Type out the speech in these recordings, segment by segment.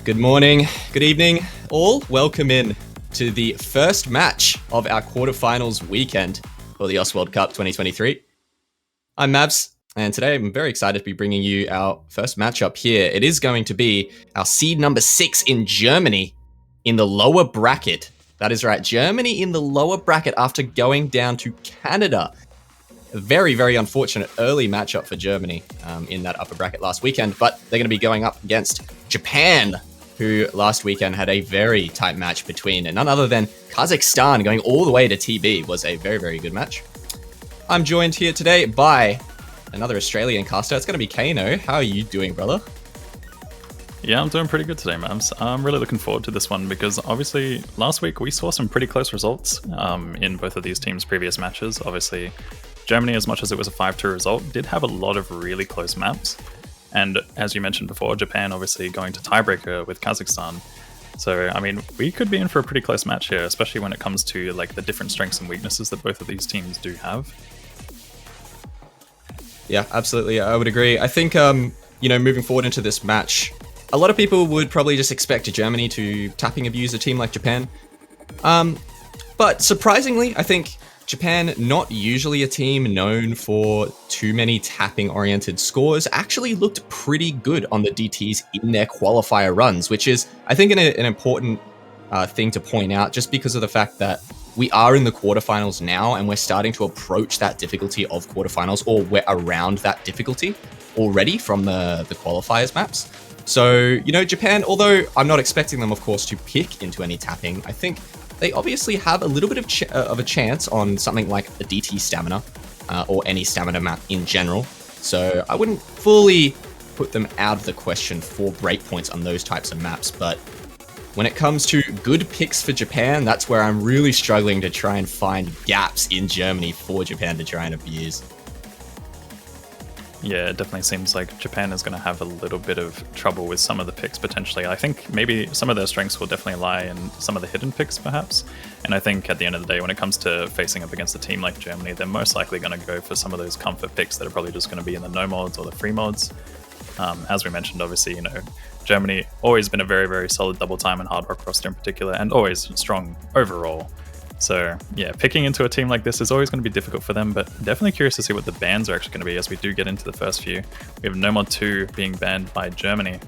Good morning, good evening, all. Welcome in to the first match of our quarterfinals weekend for the OS World Cup 2023. I'm Mavs, and today I'm very excited to be bringing you our first matchup here. It is going to be our seed number 6 in Germany in the lower bracket. That is right, Germany in the lower bracket after going down to Canada. A very, very unfortunate early matchup for Germany in that upper bracket last weekend, but they're going to be going up against Japan, who last weekend had a very tight match between none other than Kazakhstan. Going all the way to TB was a very, very good match. I'm joined here today by another Australian caster. It's going to be Kano. How are you doing, brother? Yeah, I'm doing pretty good today, Mams. I'm really looking forward to this one because obviously last week we saw some pretty close results in both of these teams' previous matches. Obviously, Germany, as much as it was a 5-2 result, did have a lot of really close maps. And as you mentioned before, Japan obviously going to tiebreaker with Kazakhstan. So, I mean, we could be in for a pretty close match here, especially when it comes to like the different strengths and weaknesses that both of these teams do have. Yeah, absolutely. I would agree. I think, moving forward into this match, a lot of people would probably just expect Germany to tapping abuse a team like Japan. But surprisingly, I think Japan, not usually a team known for too many tapping-oriented scores, actually looked pretty good on the DTs in their qualifier runs, which is, I think, an important thing to point out, just because of the fact that we are in the quarterfinals now, and we're starting to approach that difficulty of quarterfinals, or we're around that difficulty already from the qualifiers maps. So, Japan, although I'm not expecting them, of course, to pick into any tapping, I think they obviously have a little bit of a chance on something like a DT stamina, or any stamina map in general. So I wouldn't fully put them out of the question for breakpoints on those types of maps. But when it comes to good picks for Japan, that's where I'm really struggling to try and find gaps in Germany for Japan to try and abuse. Yeah, it definitely seems like Japan is going to have a little bit of trouble with some of the picks potentially. I think maybe some of their strengths will definitely lie in some of the hidden picks perhaps. And I think at the end of the day, when it comes to facing up against a team like Germany, they're most likely going to go for some of those comfort picks that are probably just going to be in the no mods or the free mods. As we mentioned, obviously, Germany always been a very, very solid double time and hard rock roster in particular, and always strong overall. So yeah, picking into a team like this is always going to be difficult for them, but definitely curious to see what the bans are actually going to be as we do get into the first few. We have No Mod 2 being banned by Germany.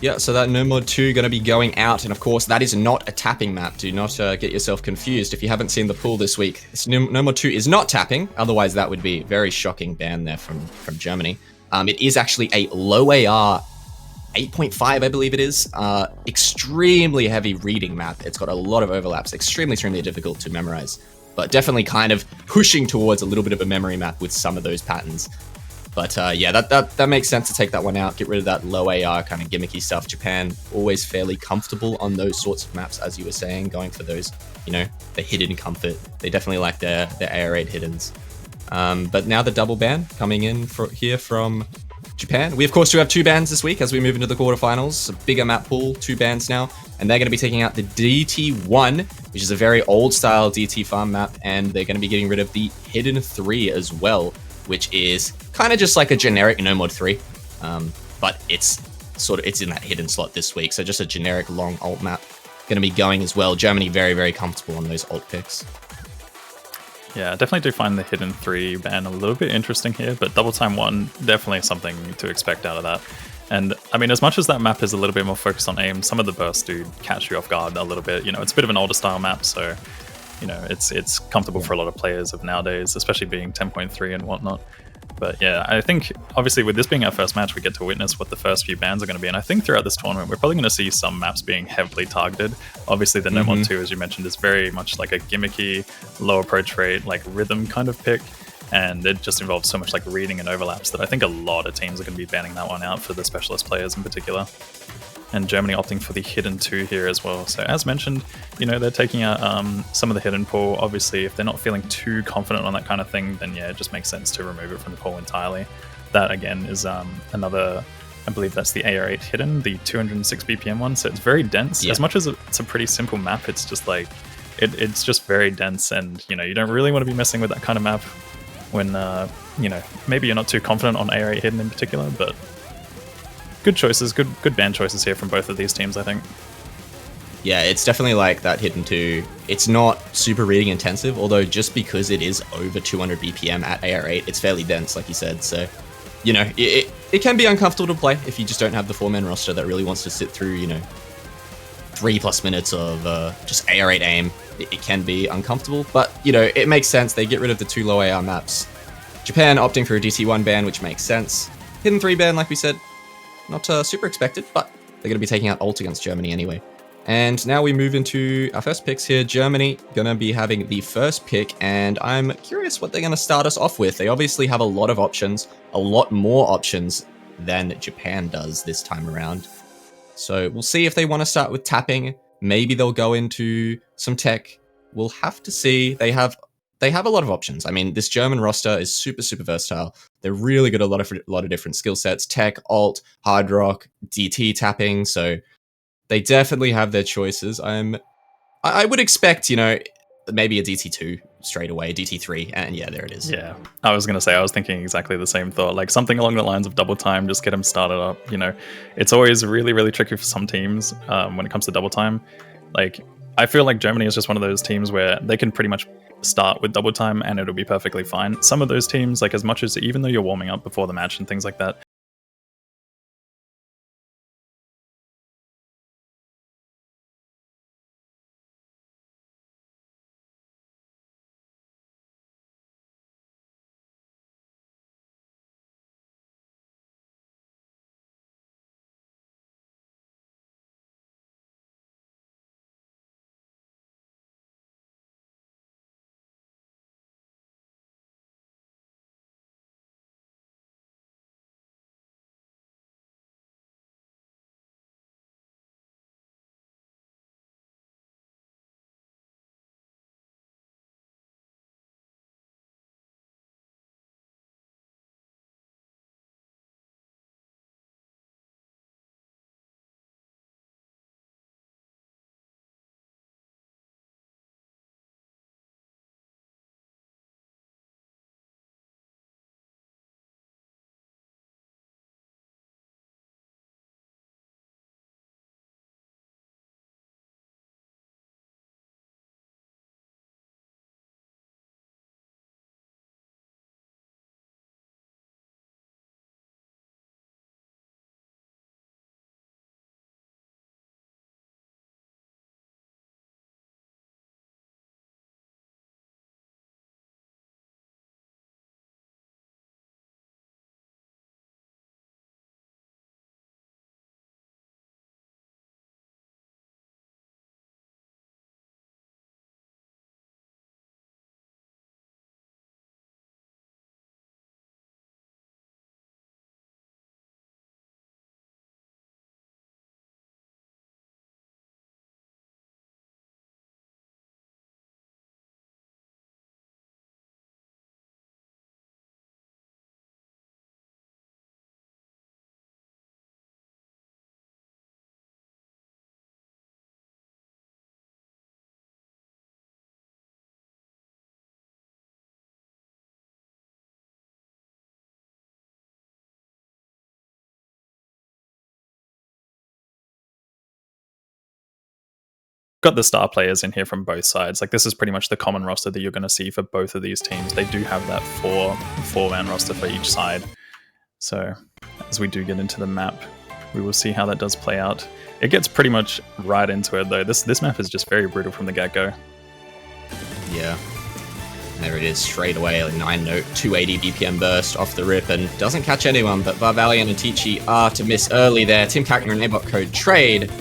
Yeah, so that No Mod 2 going to be going out, and of course that is not a tapping map. Do not get yourself confused if you haven't seen the pool this week. No Mod 2 is not tapping, otherwise that would be a very shocking ban there from Germany. It is actually a low AR 8.5, I believe it is. Extremely heavy reading map. It's got a lot of overlaps. Extremely difficult to memorize. But definitely kind of pushing towards a little bit of a memory map with some of those patterns. But yeah, that makes sense to take that one out. Get rid of that low AR kind of gimmicky stuff. Japan, always fairly comfortable on those sorts of maps, as you were saying, going for those, the hidden comfort. They definitely like their AR8 hiddens. But now the double ban coming in here from Japan. We, of course, do have 2 bans this week as we move into the quarterfinals. A bigger map pool, 2 bans now. And they're going to be taking out the DT1, which is a very old-style DT farm map. And they're going to be getting rid of the Hidden 3 as well, which is kind of just like a generic No Mod 3. But it's in that hidden slot this week. So just a generic long alt map going to be going as well. Germany very, very comfortable on those alt picks. Yeah, I definitely do find the Hidden 3 ban a little bit interesting here, but Double Time 1, definitely something to expect out of that. And I mean, as much as that map is a little bit more focused on aim, some of the bursts do catch you off guard a little bit. It's a bit of an older style map, so it's comfortable for a lot of players of nowadays, especially being 10.3 and whatnot. But yeah, I think obviously with this being our first match, we get to witness what the first few bans are going to be. And I think throughout this tournament, we're probably going to see some maps being heavily targeted. Obviously, the No Mod 2, as you mentioned, is very much like a gimmicky, low approach rate, like rhythm kind of pick. And it just involves so much like reading and overlaps that I think a lot of teams are going to be banning that one out for the specialist players in particular. And Germany opting for the Hidden 2 here as well. So as mentioned, they're taking out some of the hidden pool. Obviously, if they're not feeling too confident on that kind of thing, then yeah, it just makes sense to remove it from the pool entirely. That again is another, I believe that's the AR8 hidden, the 206 BPM one. So it's very dense. Yeah. As much as it's a pretty simple map, it's just like, it's just very dense, and you don't really want to be messing with that kind of map when maybe you're not too confident on AR8 hidden in particular, but good choices, good ban choices here from both of these teams, I think. Yeah, it's definitely like that hidden 2. It's not super reading intensive, although just because it is over 200 BPM at AR8, it's fairly dense, like you said. So, you know, it can be uncomfortable to play if you just don't have the 4-man roster that really wants to sit through, you know, 3+ minutes of just AR8 aim. It can be uncomfortable, but, you know, it makes sense. They get rid of the 2 low AR maps. Japan opting for a DT1 ban, which makes sense. Hidden 3 ban, like we said, not super expected, but they're going to be taking out ult against Germany anyway. And now we move into our first picks here. Germany going to be having the first pick, and I'm curious what they're going to start us off with. They obviously have a lot of options, a lot more options than Japan does this time around. So we'll see if they want to start with tapping. Maybe they'll go into some tech. We'll have to see. They have a lot of options. I mean, this German roster is super versatile. They're really good at a lot of different skill sets: tech, alt, hard rock, DT tapping. So they definitely have their choices. I would expect, you know, maybe a DT2 straight away, DT3, and yeah, there it is. Yeah, I was going to say, I was thinking exactly the same thought, like something along the lines of double time, just get them started up, you know. It's always really tricky for some teams when it comes to double time. Like, I feel like Germany is just one of those teams where they can pretty much start with double time and it'll be perfectly fine. Some of those teams, like as much as, even though you're warming up before the match and things like that, got the star players in here from both sides. Like, this is pretty much the common roster that you're going to see for both of these teams. They do have that four-man roster for each side. So as we do get into the map, we will see how that does play out. It gets pretty much right into it, though. This map is just very brutal from the get-go. Yeah. There it is, straight away, a 9-note, 280 BPM burst off the rip, and doesn't catch anyone, but Varvalian and Teacchyyy are to miss early there. Teacchyyy and aimbotcone trade,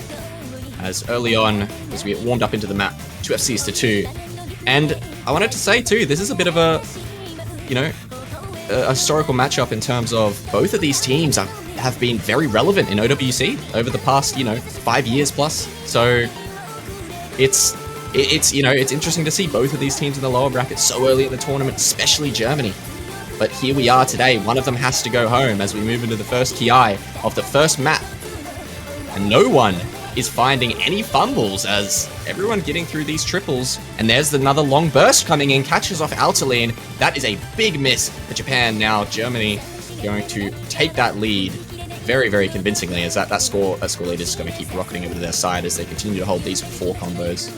as early on, as we get warmed up into the map, 2 FCs to 2. And I wanted to say, too, this is a bit of a, you know, a historical matchup in terms of both of these teams have been very relevant in OWC over the past, you know, 5 years plus. So it's you know, it's interesting to see both of these teams in the lower bracket so early in the tournament, especially Germany. But here we are today. One of them has to go home as we move into the first Kyai of the first map. And no one is finding any fumbles as everyone getting through these triples. And there's another long burst coming in, catches off Aotoleen. That is a big miss for Japan. Now Germany going to take that lead very, very convincingly, as that score lead is going to keep rocketing over to their side as they continue to hold these 4 combos.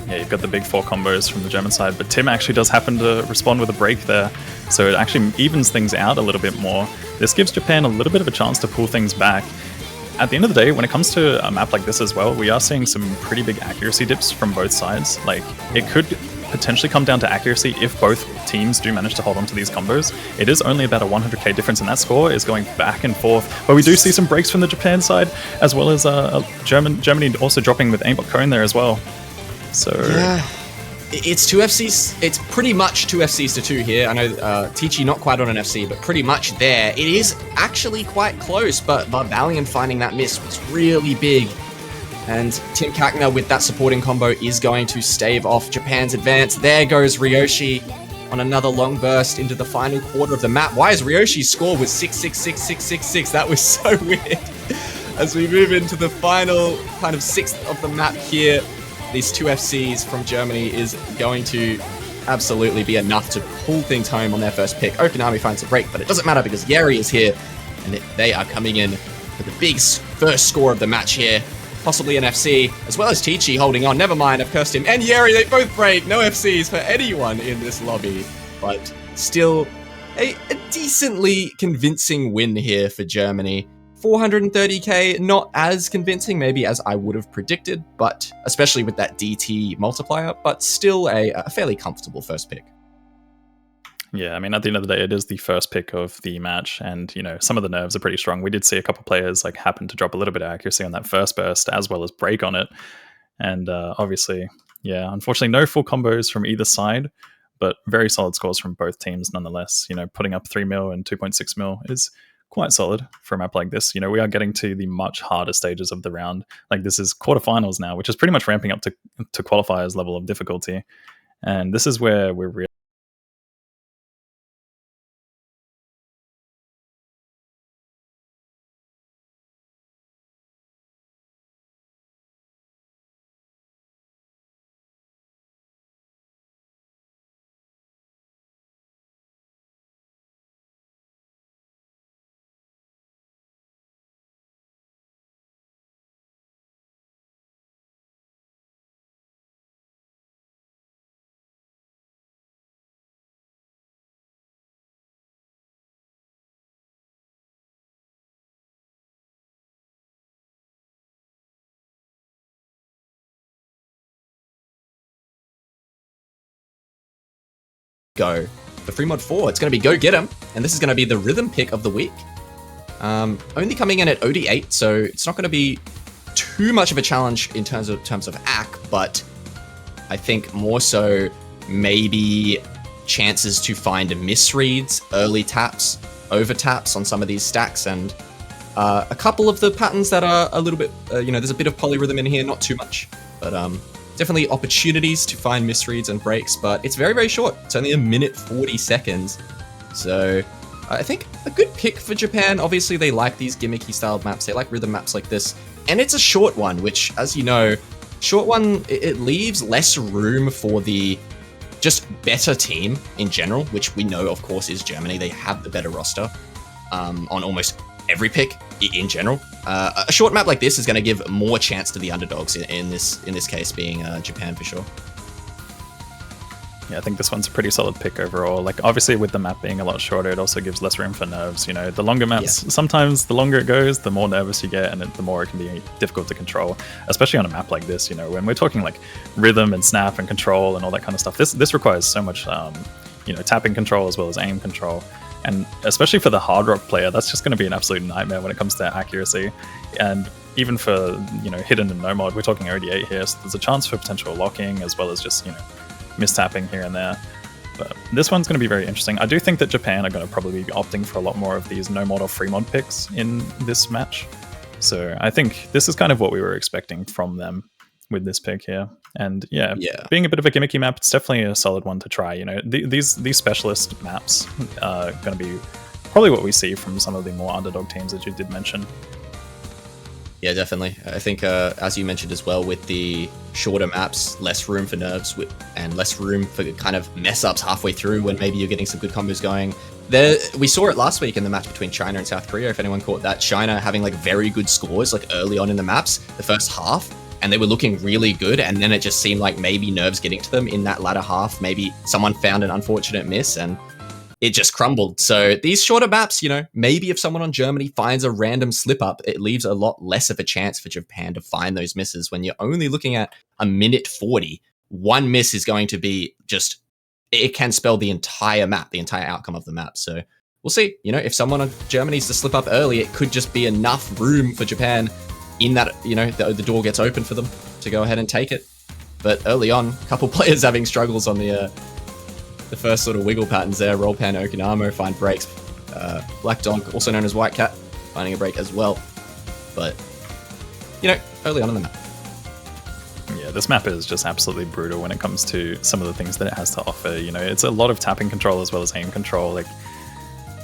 Yeah, you've got the big 4 combos from the German side, but Tim actually does happen to respond with a break there, so it actually evens things out a little bit more. This gives Japan a little bit of a chance to pull things back. At the end of the day, when it comes to a map like this as well, we are seeing some pretty big accuracy dips from both sides. Like, it could potentially come down to accuracy if both teams do manage to hold on to these combos. It is only about a 100k difference, and that score is going back and forth. But we do see some breaks from the Japan side, as well as Germany also dropping with aimbotcone there as well. So yeah, it's 2 FCs. It's pretty much 2 FCs to 2 here. I know Teacchyyy not quite on an FC, but pretty much there. It is actually quite close, but Varvalian finding that miss was really big. And Teacchyyy with that supporting combo is going to stave off Japan's advance. There goes Ryoshi on another long burst into the final quarter of the map. Why is Ryoshi's score was 6666666? That was so weird. As we move into the final kind of 6th of the map here, these 2 FCs from Germany is going to absolutely be enough to pull things home on their first pick. Okinamo finds a break, but it doesn't matter because Yary is here, and they are coming in for the big first score of the match here. Possibly an FC, as well as Teacchyyy holding on. Never mind, I've cursed him. And Yary, they both break. No FCs for anyone in this lobby, but still a decently convincing win here for Germany. 430k, not as convincing maybe as I would have predicted, but especially with that DT multiplier, but still a fairly comfortable first pick. Yeah, I mean, at the end of the day, it is the first pick of the match, and, you know, some of the nerves are pretty strong. We did see a couple players, like, happen to drop a little bit of accuracy on that first burst, as well as break on it. And obviously, yeah, unfortunately, no full combos from either side, but very solid scores from both teams nonetheless. You know, putting up 3 mil and 2.6 mil is quite solid for a map like this. You know, we are getting to the much harder stages of the round. Like, this is quarterfinals now, which is pretty much ramping up to qualifiers level of difficulty. And this is where we're really go for free mod 4. It's going to be go get 'em, and this is going to be the rhythm pick of the week. Only coming in at OD8, so it's not going to be too much of a challenge in terms of AC, but I think more so maybe chances to find misreads, early taps, over taps on some of these stacks, and a couple of the patterns that are a little bit, there's a bit of polyrhythm in here, not too much, but definitely opportunities to find misreads and breaks, but it's very, very short. It's only 1 minute 40 seconds. So I think a good pick for Japan. Obviously, they like these gimmicky styled maps. They like rhythm maps like this. And it's a short one, which, as you know, short one, it leaves less room for the just better team in general, which we know, of course, is Germany. They have the better roster on almost every pick in general. A short map like this is going to give more chance to the underdogs in this case being Japan for sure. Yeah, I think this one's a pretty solid pick overall. Like, obviously, with the map being a lot shorter, it also gives less room for nerves. You know, the longer maps, sometimes the longer it goes, the more nervous you get, and the more it can be difficult to control, especially on a map like this. You know, when we're talking like rhythm and snap and control and all that kind of stuff, this requires so much, tapping control as well as aim control. And especially for the hard rock player, that's just going to be an absolute nightmare when it comes to accuracy. And even for, hidden and no mod, we're talking OD8 here, so there's a chance for potential locking as well as just, mistapping here and there. But this one's going to be very interesting. I do think that Japan are going to probably be opting for a lot more of these no mod or free mod picks in this match. So I think this is kind of what we were expecting from them with this pick here. And yeah, being a bit of a gimmicky map, it's definitely a solid one to try. You know, these specialist maps are going to be probably what we see from some of the more underdog teams that you did mention. Yeah, definitely. I think, as you mentioned as well, with the shorter maps, less room for nerves and less room for kind of mess ups halfway through when maybe you're getting some good combos going. We saw it last week in the match between China and South Korea, if anyone caught that. China having like very good scores like early on in the maps, the first half, and they were looking really good, and then it just seemed like maybe nerves getting to them in that latter half. Maybe someone found an unfortunate miss and it just crumbled. So these shorter maps, you know, maybe if someone on Germany finds a random slip up, it leaves a lot less of a chance for Japan to find those misses. When you're only looking at a minute 40, one miss is going to be just, it can spell the entire map, the entire outcome of the map. So we'll see. You know, if someone on Germany's to slip up early, it could just be enough room for Japan in that, you know, the door gets open for them to go ahead and take it. But early on, a couple players having struggles on the first sort of wiggle patterns there. Rollpan, okinamo find breaks. Black Dog, also known as White Cat, finding a break as well. But, you know, early on in the map. Yeah, this map is just absolutely brutal when it comes to some of the things that it has to offer. You know, it's a lot of tapping control as well as aim control. Like,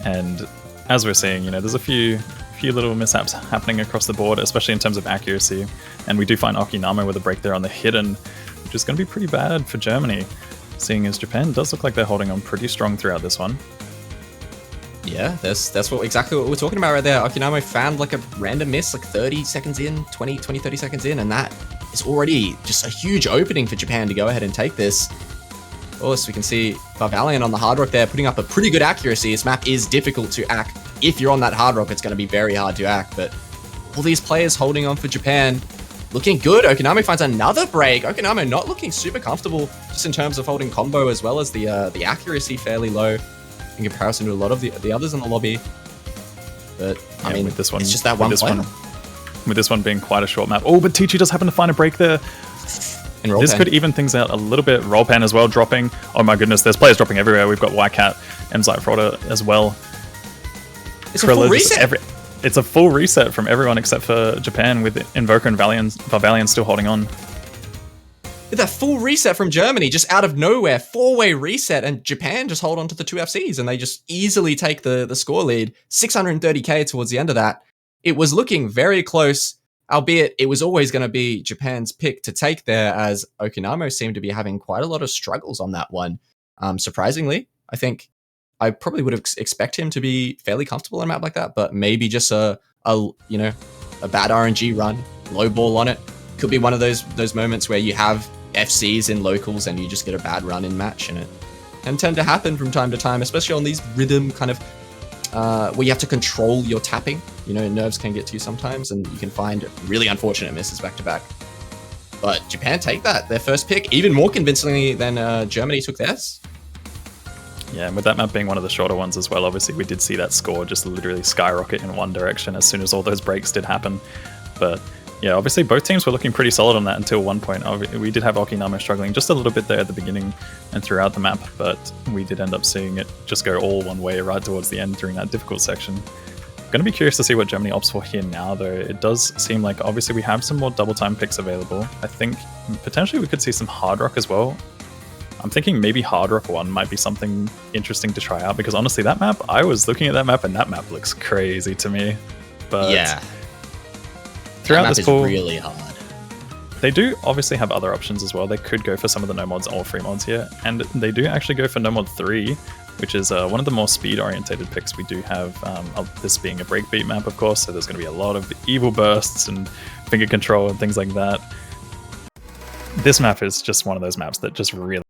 and as we're seeing, you know, there's a few little mishaps happening across the board, especially in terms of accuracy. And we do find okinamo with a break there on the hidden, which is going to be pretty bad for Germany, seeing as Japan does look like they're holding on pretty strong throughout this one. Yeah, that's exactly what we're talking about right there. Okinamo found like a random miss, like 30 seconds in, 20, 30 seconds in, and that is already just a huge opening for Japan to go ahead and take this. Of course, we can see Varvalian on the hard rock there, putting up a pretty good accuracy. This map is difficult to act. If you're on that hard rock, it's going to be very hard to act, but all these players holding on for Japan, looking good. Okinamo finds another break. Okinamo not looking super comfortable just in terms of holding combo, as well as the accuracy fairly low in comparison to a lot of the others in the lobby. But yeah, I mean, with this one, it's just that one player. With this one being quite a short map. Oh, but Teacchyyy does happen to find a break there. This could even things out a little bit. Rollpan as well dropping. Oh my goodness, there's players dropping everywhere. We've got White Cat and ZeitFrost as well. It's a full reset. It's a full reset from everyone except for Japan, with Invoker and Varvalian still holding on. That full reset from Germany, just out of nowhere, 4-way reset, and Japan just hold on to the 2 FCs, and they just easily take the score lead. 630k towards the end of that. It was looking very close, albeit it was always going to be Japan's pick to take there, as okinamo seemed to be having quite a lot of struggles on that one. Surprisingly, I think I probably would have expect him to be fairly comfortable in a map like that, but maybe just a bad RNG run, low ball on it. Could be one of those moments where you have FCs in locals and you just get a bad run in match, and it can tend to happen from time to time, especially on these rhythm kind of where you have to control your tapping. You know, nerves can get to you sometimes, and you can find really unfortunate misses back to back. But Japan take that, their first pick, even more convincingly than Germany took theirs. Yeah, and with that map being one of the shorter ones as well, obviously we did see that score just literally skyrocket in one direction as soon as all those breaks did happen. But yeah, obviously both teams were looking pretty solid on that until one point. We did have okinamo struggling just a little bit there at the beginning and throughout the map, but we did end up seeing it just go all one way right towards the end during that difficult section. Going to be curious to see what Germany opts for here now, though. It does seem like obviously we have some more double time picks available. I think potentially we could see some hard rock as well. I'm thinking maybe hard rock 1 might be something interesting to try out, because honestly that map, I was looking at that map and that map looks crazy to me. But yeah, throughout this pool, really hard. They do obviously have other options as well. They could go for some of the no mods or free mods here, and they do actually go for no mod 3, which is one of the more speed orientated picks. We do have this being a breakbeat map, of course, so there's going to be a lot of evil bursts and finger control and things like that. This map is just one of those maps that just really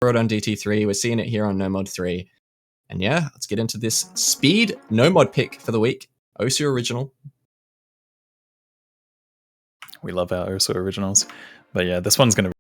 it on DT3. We're seeing it here on No Mod 3. And yeah, let's get into this speed no mod pick for the week. Osu original. We love our Osu originals. But yeah, this one's going to be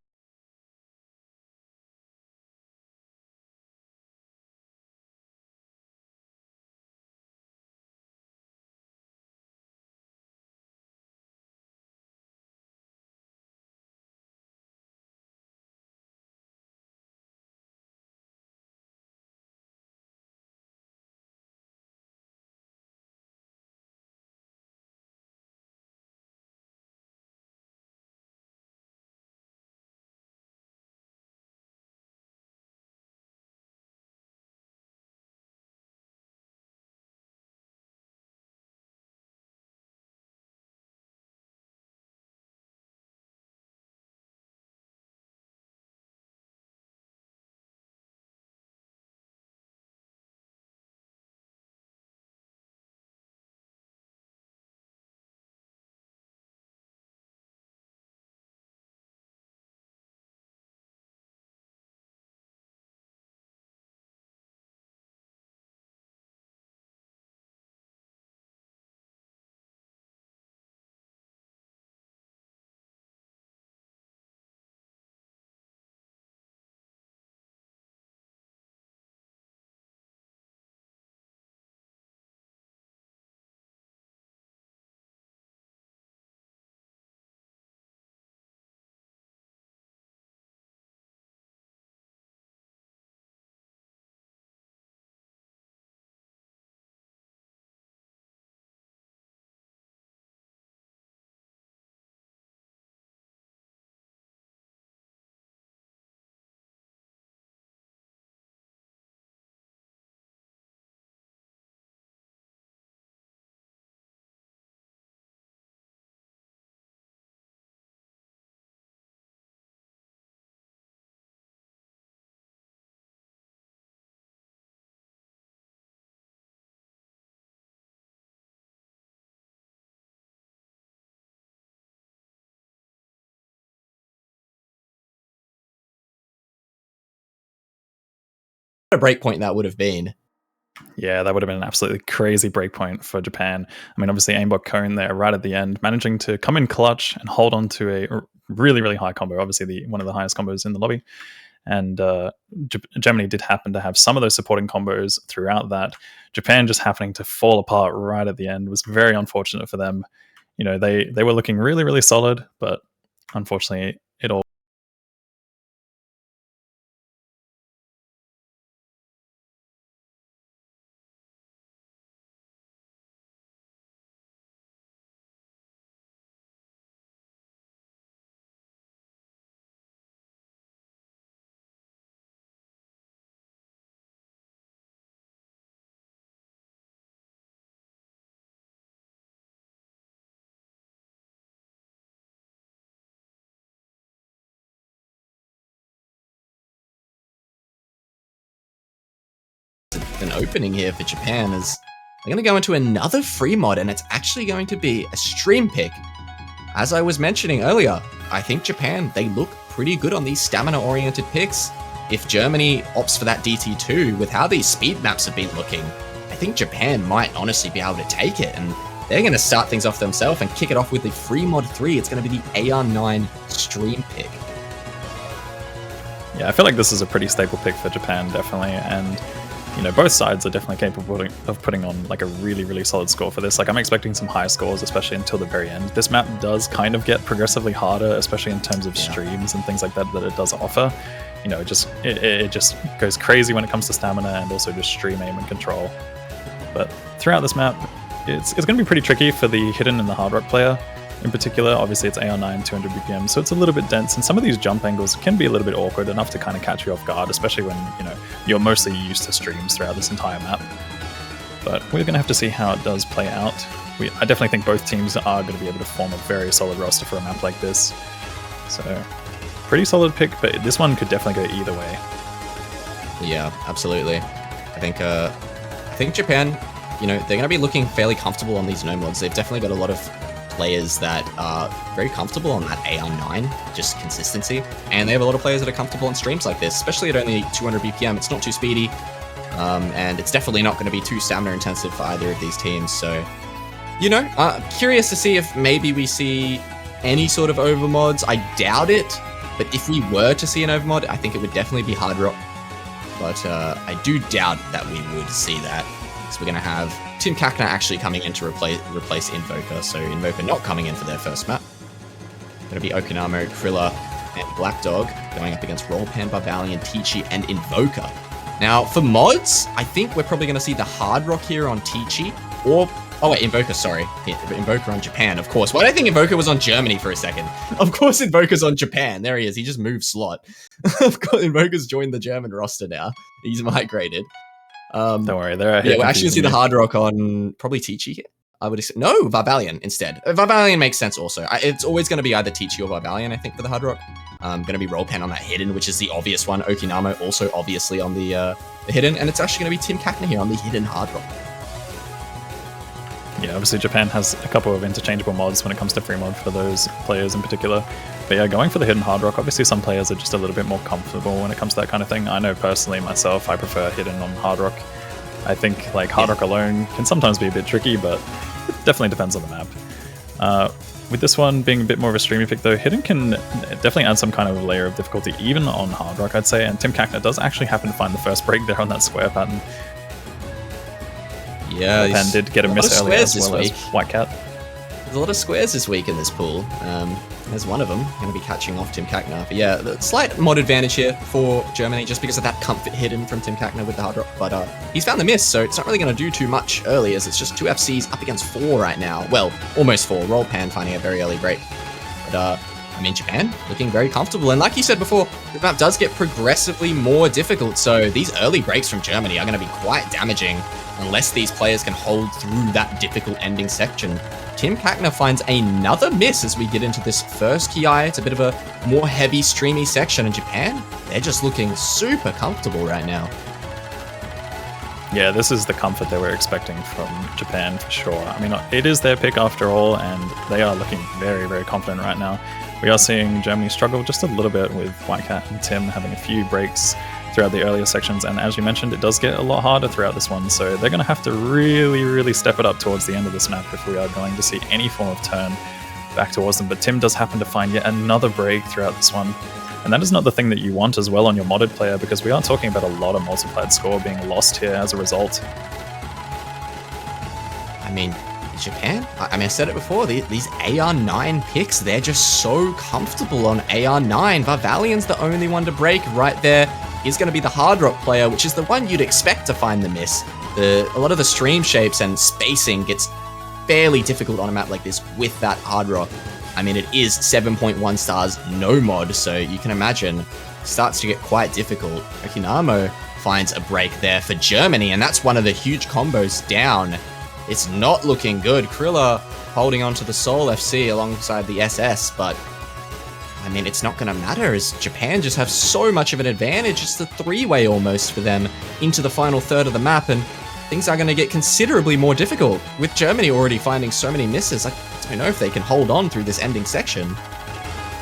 What a breakpoint that would have been. Yeah, that would have been an absolutely crazy breakpoint for Japan. I mean, obviously, aimbotcone there right at the end, managing to come in clutch and hold on to a really, really high combo. Obviously, one of the highest combos in the lobby. And Germany did happen to have some of those supporting combos throughout that. Japan just happening to fall apart right at the end was very unfortunate for them. You know, they were looking really, really solid, but unfortunately, it all. An opening here for Japan as they're going to go into another free mod, and it's actually going to be a stream pick. As I was mentioning earlier, I think Japan, they look pretty good on these stamina-oriented picks. If Germany opts for that DT2, with how these speed maps have been looking, I think Japan might honestly be able to take it, and they're going to start things off themselves and kick it off with the free mod 3. It's going to be the AR9 stream pick. Yeah, I feel like this is a pretty staple pick for Japan, definitely, and you know, both sides are definitely capable of putting on like a really, really solid score for this. Like, I'm expecting some high scores, especially until the very end. This map does kind of get progressively harder, especially in terms of streams and things like that it does offer. You know, it just goes crazy when it comes to stamina and also just stream aim and control. But throughout this map, it's going to be pretty tricky for the hidden and the hard rock player. In particular, obviously it's AR9, 200 BPM, so it's a little bit dense, and some of these jump angles can be a little bit awkward, enough to kind of catch you off guard, especially when, you know, you're mostly used to streams throughout this entire map. But we're going to have to see how it does play out. I definitely think both teams are going to be able to form a very solid roster for a map like this. So, pretty solid pick, but this one could definitely go either way. Yeah, absolutely. I think Japan, you know, they're going to be looking fairly comfortable on these no mods. They've definitely got a lot of players that are very comfortable on that AR9, just consistency. And they have a lot of players that are comfortable on streams like this, especially at only 200 BPM. It's not too speedy, and it's definitely not going to be too stamina intensive for either of these teams. So, you know, curious to see if maybe we see any sort of overmods. I doubt it, but if we were to see an overmod, I think it would definitely be hard rock. But I do doubt that we would see that. So we're going to have Teacchyyy actually coming in to replace Invoker. So Invoker not coming in for their first map. Going to be okinamo, criller, and Black Dog going up against rollpan, Varvalian, Teacchyyy, and Invoker. Now for mods, I think we're probably going to see the hard rock here on Teacchyyy, or oh wait, Invoker, sorry. Invoker on Japan, of course. Why did I think Invoker was on Germany for a second? Of course Invoker's on Japan. There he is. He just moved slot. Of course, Invoker's joined the German roster now. He's migrated. Don't worry, there are. Yeah, we're actually going to see the hard rock on probably Teacchyyy here. I would say no, Varvalian instead. Varvalian makes sense also. It's always going to be either Teacchyyy or Varvalian, I think, for the hard rock. Going to be rollpan on that hidden, which is the obvious one. Okinamo also obviously on the hidden, and it's actually going to be Teacchyyy here on the hidden hard rock. Yeah, obviously Japan has a couple of interchangeable mods when it comes to free mod for those players in particular. But yeah, going for the hidden hard rock, obviously some players are just a little bit more comfortable when it comes to that kind of thing. I know personally myself, I prefer hidden on hard rock. I think like hard rock alone can sometimes be a bit tricky, but it definitely depends on the map. With this one being a bit more of a streamy pick though, hidden can definitely add some kind of layer of difficulty even on hard rock, I'd say. And Teacchyyy does actually happen to find the first break there on that square pattern. Yeah, and did get a miss earlier as well as White Cat. There's a lot of squares this week in this pool. There's one of them going to be catching off Teacchyyy. But yeah, the slight mod advantage here for Germany just because of that comfort hidden from Teacchyyy with the hard rock. But he's found the miss, so it's not really going to do too much early as it's just 2 FCs up against 4 right now. Well, almost 4. Rollpan finding a very early break. But I mean, Japan looking very comfortable. And like you said before, the map does get progressively more difficult. So these early breaks from Germany are going to be quite damaging unless these players can hold through that difficult ending section. Teacchyyy finds another miss as we get into this first Kiyai. It's a bit of a more heavy, streamy section. In Japan, they're just looking super comfortable right now. Yeah, this is the comfort that we're expecting from Japan for sure. I mean, it is their pick after all, and they are looking very, very confident right now. We are seeing Germany struggle just a little bit with White Cat and Tim having a few breaks throughout the earlier sections, and as you mentioned, it does get a lot harder throughout this one, so they're going to have to really, really step it up towards the end of this map if we are going to see any form of turn back towards them. But Tim does happen to find yet another break throughout this one, and that is not the thing that you want as well on your modded player, because we are talking about a lot of multiplied score being lost here as a result. I mean, Japan, I said it before, these AR9 picks, they're just so comfortable on AR9. Varvalian's the only one to break right there. He's going to be the hard rock player, which is the one you'd expect to find the miss. A lot of the stream shapes and spacing gets fairly difficult on a map like this with that hard rock. I mean, it is 7.1 stars, no mod, so you can imagine it starts to get quite difficult. Okinamo finds a break there for Germany, and that's one of the huge combos down. It's not looking good. Criller holding on to the Soul FC alongside the SS, but I mean, it's not going to matter as Japan just have so much of an advantage. It's the 3-way almost for them into the final third of the map, and things are going to get considerably more difficult with Germany already finding so many misses. I don't know if they can hold on through this ending section.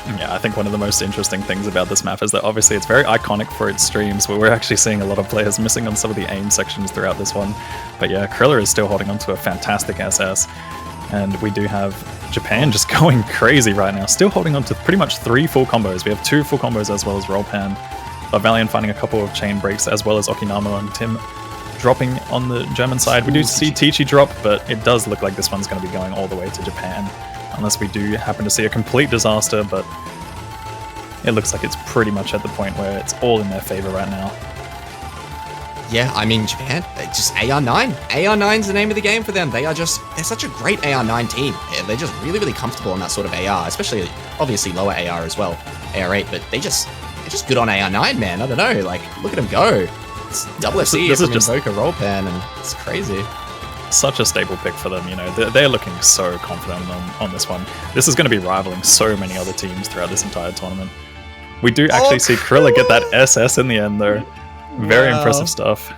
Yeah, I think one of the most interesting things about this map is that obviously it's very iconic for its streams, but we're actually seeing a lot of players missing on some of the aim sections throughout this one. But yeah, Criller is still holding on to a fantastic SS, and we do have Japan just going crazy right now, still holding on to pretty much 3 full combos. We have 2 full combos as well as rollpan. Varvalian finding a couple of chain breaks as well as okinamo and Tim dropping on the German side. We do see Teacchyyy drop, but it does look like this one's going to be going all the way to Japan. Unless we do happen to see a complete disaster, but it looks like it's pretty much at the point where it's all in their favor right now. Yeah, I mean, Japan, just AR9. AR9's the name of the game for them. They're such a great AR9 team. They're just really, really comfortable on that sort of AR, especially, obviously, lower AR as well, AR8, but they're just good on AR9, man. I don't know, like, look at them go. It's double FC from Invoker rollpan, and it's crazy. Such a stable pick for them, you know. They're looking so confident on this one. This is going to be rivaling so many other teams throughout this entire tournament. We do actually see Criller get that SS in the end, though. Very impressive stuff.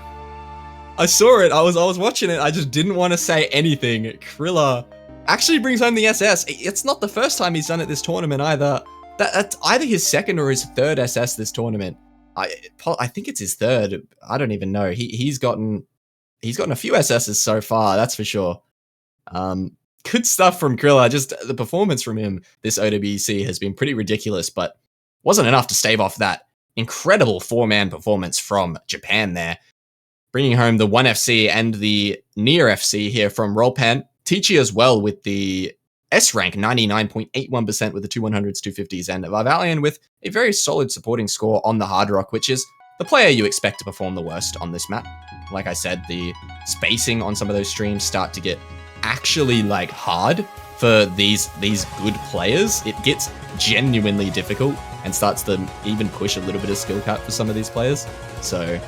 I saw it. I was watching it. I just didn't want to say anything. Criller actually brings home the SS. It's not the first time he's done it this tournament either. That's either his second or his third SS this tournament. I think it's his third. I don't even know. He's gotten a few SSs so far, that's for sure. Good stuff from Kriller. Just the performance from him this OWC has been pretty ridiculous, but wasn't enough to stave off that incredible 4-man performance from Japan there. Bringing home the 1FC and the near FC here from Rollpan. Teacchyyy as well with the S rank, 99.81% with the 200s, 250s, and Varvalian with a very solid supporting score on the hard rock, which is the player you expect to perform the worst on this map. Like I said, the spacing on some of those streams start to get actually like hard for these good players. It gets genuinely difficult and starts to even push a little bit of skill cap for some of these players. So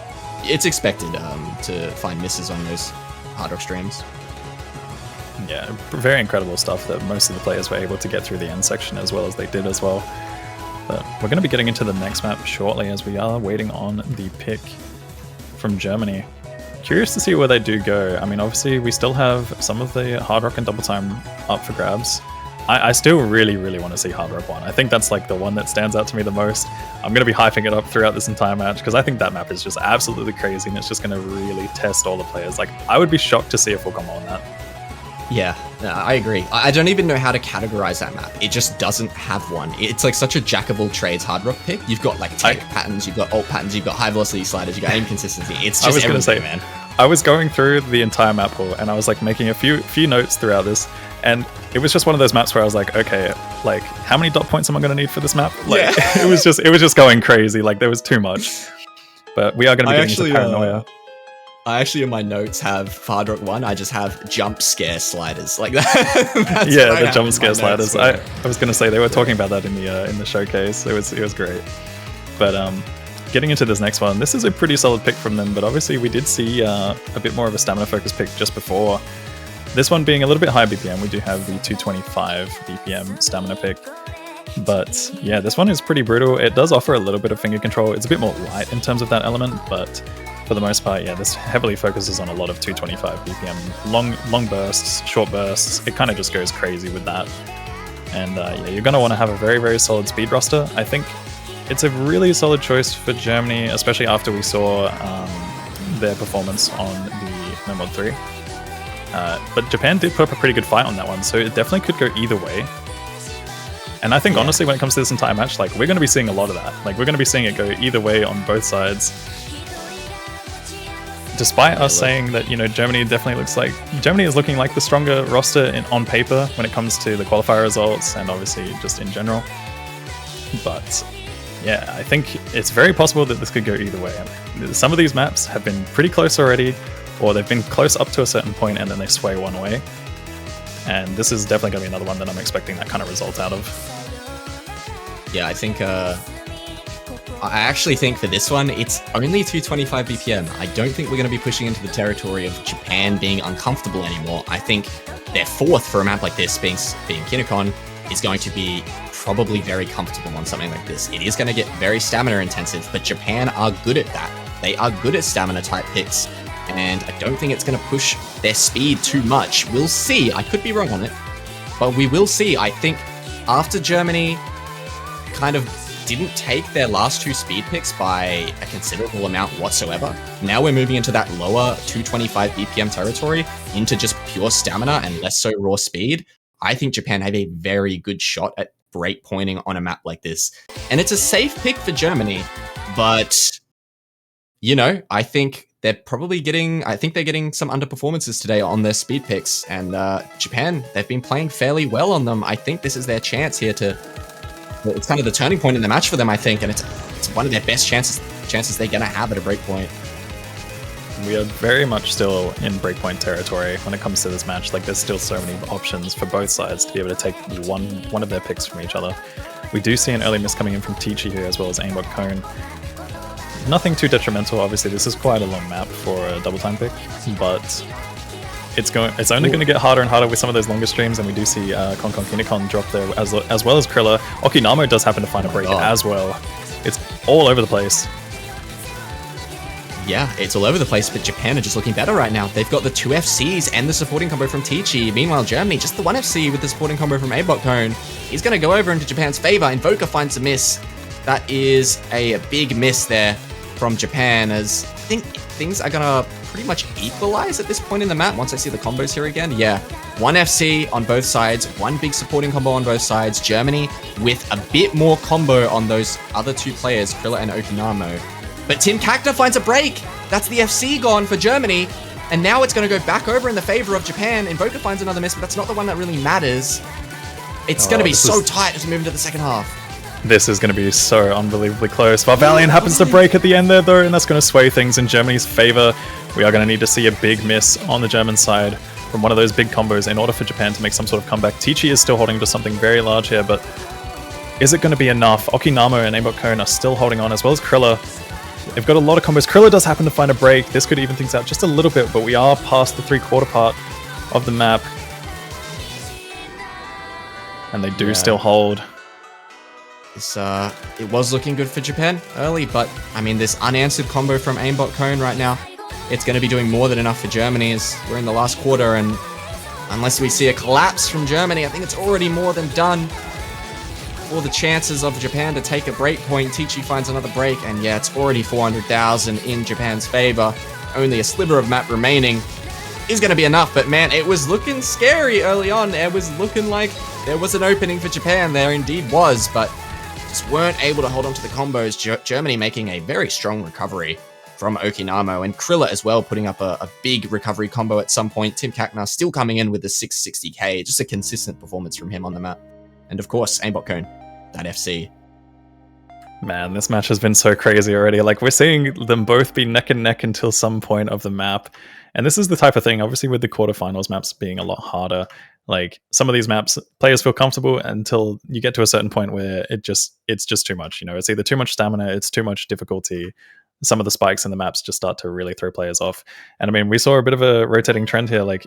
it's expected to find misses on those hard rock streams. Yeah, very incredible stuff that most of the players were able to get through the end section as well as they did as well. But we're going to be getting into the next map shortly as we are waiting on the pick from Germany. Curious to see where they do go. I mean, obviously we still have some of the hard rock and double time up for grabs. I still really want to see hard rock 1. I think that's like the one that stands out to me the most. I'm going to be hyping it up throughout this entire match because I think that map is just absolutely crazy and it's just going to really test all the players. Like, I would be shocked to see a full combo on that. Yeah, I agree. I don't even know how to categorize that map. It just doesn't have one. It's like such a jack of all trades hard rock pick. You've got like tech patterns, you've got ult patterns, you've got high velocity sliders, you've got aim consistency. It's just everything, man. I was going through the entire map pool and I was like making a few notes throughout this, and it was just one of those maps where I was like, okay, like how many dot points am I going to need for this map? Like yeah. it was just going crazy. Like there was too much. But we are going to be getting into paranoia. I actually, in my notes, have hard rock 1. I just have jump scare sliders like that. Yeah, the jump scare sliders. I was going to say they were talking about that in the showcase. It was great. But getting into this next one, this is a pretty solid pick from them. But obviously, we did see a bit more of a stamina focus pick just before. This one being a little bit high BPM, we do have the 225 BPM stamina pick. But yeah, this one is pretty brutal. It does offer a little bit of finger control. It's a bit more light in terms of that element, but for the most part, yeah, this heavily focuses on a lot of 225 BPM, long bursts, short bursts. It kind of just goes crazy with that. And yeah, you're going to want to have a very solid speed roster. I think it's a really solid choice for Germany, especially after we saw their performance on the No Mod 3. But Japan did put up a pretty good fight on that one, so it definitely could go either way. And I think honestly, when it comes to this entire match, like we're going to be seeing a lot of that. Like we're going to be seeing it go either way on both sides. Despite us saying that, you know, Germany is looking like the stronger roster on paper when it comes to the qualifier results and obviously just in general. But yeah, I think it's very possible that this could go either way. Some of these maps have been pretty close already, or they've been close up to a certain point and then they sway one way. And this is definitely going to be another one that I'm expecting that kind of result out of. Yeah, I actually think for this one, it's only 225 BPM. I don't think we're going to be pushing into the territory of Japan being uncomfortable anymore. I think their fourth for a map like this, being KonKanKinKon, is going to be probably very comfortable on something like this. It is going to get very stamina intensive, but Japan are good at that. They are good at stamina type picks, and I don't think it's going to push their speed too much. We'll see. I could be wrong on it, but we will see. I think after Germany kind of didn't take their last 2 speed picks by a considerable amount whatsoever. Now we're moving into that lower 225 BPM territory, into just pure stamina and less so raw speed. I think Japan have a very good shot at break pointing on a map like this. And it's a safe pick for Germany, but, you know, I think they're getting some underperformances today on their speed picks. And Japan, they've been playing fairly well on them. I think this is their chance here to... It's kind of the turning point in the match for them, I think, and it's one of their best chances they're going to have at a breakpoint. We are very much still in breakpoint territory when it comes to this match. Like, there's still so many options for both sides to be able to take one of their picks from each other. We do see an early miss coming in from Teacchyyy here, as well as aimbotcone. Nothing too detrimental. Obviously, this is quite a long map for a double time pick, but it's only going to get harder and harder with some of those longer streams, and we do see KonKanKinKanKon drop there as well as Kriller. Okinamo does happen to find a break as well. It's all over the place. Yeah, it's all over the place, but Japan are just looking better right now. They've got the 2 FCs and the supporting combo from Teacchyyy. Meanwhile, Germany, just the 1 FC with the supporting combo from aimbotcone. He's going to go over into Japan's favor. Invoker finds a miss. That is a big miss there from Japan, as I think things are going to pretty much equalize at this point in the map once I see the combos here again. Yeah, 1 FC on both sides, 1 big supporting combo on both sides. Germany with a bit more combo on those other 2 players, Criller and Okinamo. But Teacchyyy finds a break. That's the FC gone for Germany. And now it's going to go back over in the favor of Japan. Invoker finds another miss, but that's not the one that really matters. It's going to be so tight as we move into the second half. This is going to be so unbelievably close. Varvalian happens to break at the end there, though, and that's going to sway things in Germany's favor. We are going to need to see a big miss on the German side from one of those big combos in order for Japan to make some sort of comeback. Teacchyyy is still holding to something very large here, but is it going to be enough? Okinamo and aimbotcone are still holding on, as well as Criller. They've got a lot of combos. Criller does happen to find a break. This could even things out just a little bit, but we are past the 3/4 part of the map. And they do still hold. It was looking good for Japan early, but I mean, this unanswered combo from aimbotcone right now, it's going to be doing more than enough for Germany as we're in the last quarter, and unless we see a collapse from Germany, I think it's already more than done. For the chances of Japan to take a break point, Teacchyyy finds another break, and yeah, it's already 400,000 in Japan's favor. Only a sliver of map remaining is going to be enough, but man, it was looking scary early on. It was looking like there was an opening for Japan. There indeed was, but just weren't able to hold on to the combos. Germany making a very strong recovery from Okinamo, and Criller as well putting up a big recovery combo at some point. Teacchyyy still coming in with the 660k, just a consistent performance from him on the map. And of course, aimbotcone, that FC. Man, this match has been so crazy already. Like, we're seeing them both be neck and neck until some point of the map. And this is the type of thing, obviously, with the quarterfinals maps being a lot harder. Like, some of these maps, players feel comfortable until you get to a certain point where it's just too much. You know, it's either too much stamina, it's too much difficulty. Some of the spikes in the maps just start to really throw players off. And I mean, we saw a bit of a rotating trend here. Like,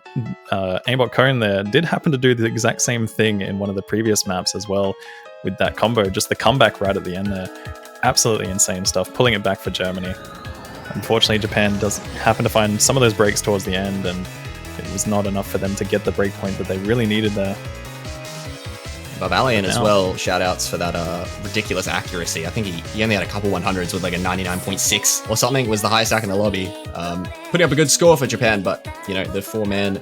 aimbotcone there did happen to do the exact same thing in one of the previous maps as well with that combo. Just the comeback right at the end there. Absolutely insane stuff. Pulling it back for Germany. Unfortunately, Japan does happen to find some of those breaks towards the end, and it was not enough for them to get the break point that they really needed there. Varvalian as well, shoutouts for that ridiculous accuracy. I think he only had a couple 100s with like a 99.6 or something, was the highest stack in the lobby. Putting up a good score for Japan, but you know, the four-man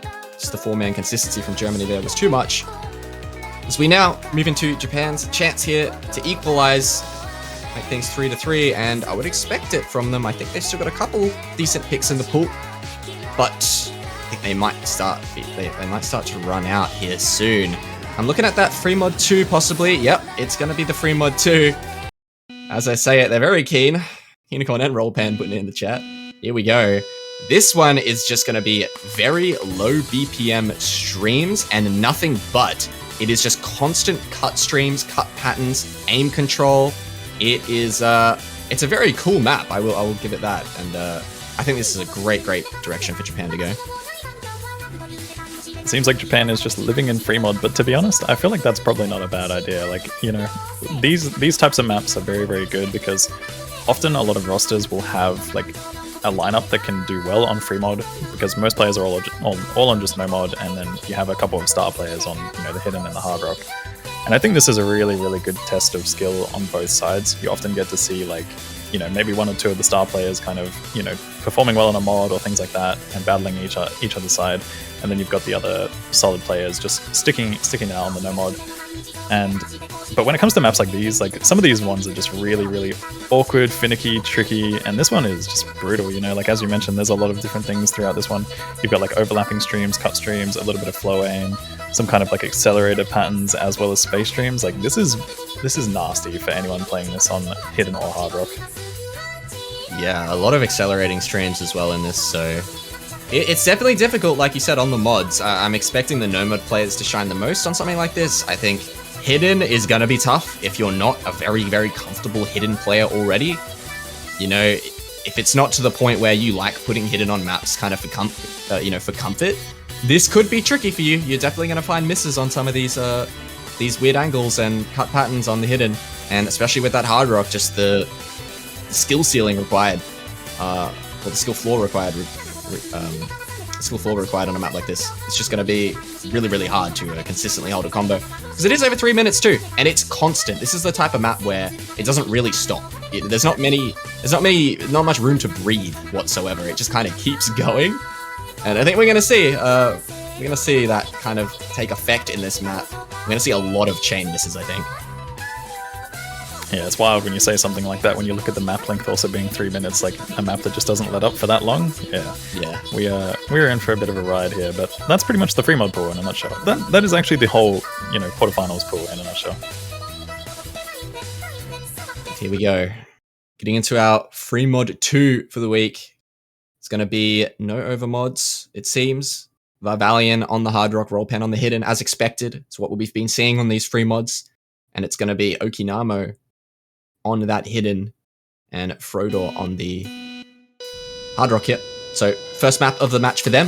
consistency from Germany there was too much. As we now move into Japan's chance here to equalize, make things 3-3, and I would expect it from them. I think they've still got a couple decent picks in the pool, but I think they might start to run out here soon. I'm looking at that free mod 2 possibly. Yep, it's going to be the free mod 2. As I say it, they're very keen. KonKanKinKanKon and rollpan putting it in the chat. Here we go. This one is just going to be very low BPM streams and nothing but. It is just constant cut streams, cut patterns, aim control. It is it's a very cool map. I will give it that. And I think this is a great direction for Japan to go. It seems like Japan is just living in free mod, but to be honest, I feel like that's probably not a bad idea. Like, you know, these types of maps are very good because often a lot of rosters will have like a lineup that can do well on free mod because most players are all on just no mod, and then you have a couple of star players on, you know, the hidden and the hard rock. And I think this is a really good test of skill on both sides. You often get to see, like, you know, maybe one or two of the star players kind of, you know, performing well on a mod or things like that and battling each other's side. And then you've got the other solid players just sticking out on the no mod. But when it comes to maps like these, like some of these ones are just really awkward, finicky, tricky, and this one is just brutal, you know, like as you mentioned, there's a lot of different things throughout this one. You've got like overlapping streams, cut streams, a little bit of flow aim, some kind of like accelerated patterns, as well as space streams. Like this is nasty for anyone playing this on hidden or hard rock. Yeah, a lot of accelerating streams as well in this, so it's definitely difficult, like you said, on the mods. I'm expecting the no-mod players to shine the most on something like this. I think hidden is going to be tough if you're not a very comfortable hidden player already. You know, if it's not to the point where you like putting hidden on maps kind of for comfort, this could be tricky for you. You're definitely going to find misses on some of these weird angles and cut patterns on the hidden, and especially with that hard rock, just the skill ceiling required or the skill floor required on a map like this. It's just going to be really, really hard to consistently hold a combo. Because it is over 3 minutes too, and it's constant. This is the type of map where it doesn't really stop. There's not much room to breathe whatsoever. It just kind of keeps going. And I think we're going to see that kind of take effect in this map. We're going to see a lot of chain misses, I think. Yeah, it's wild when you say something like that when you look at the map length also being 3 minutes, like a map that just doesn't let up for that long. Yeah. We're in for a bit of a ride here, but that's pretty much the free mod pool in a nutshell. That is actually the whole, quarterfinals pool in a nutshell. Here we go. Getting into our free mod 2 for the week. It's going to be no overmods, it seems. Varvalian on the hard rock, rollpan on the hidden, as expected. It's what we've been seeing on these free mods. And it's going to be okinamo on that hidden and Frodor on the hard rock here. So first map of the match for them.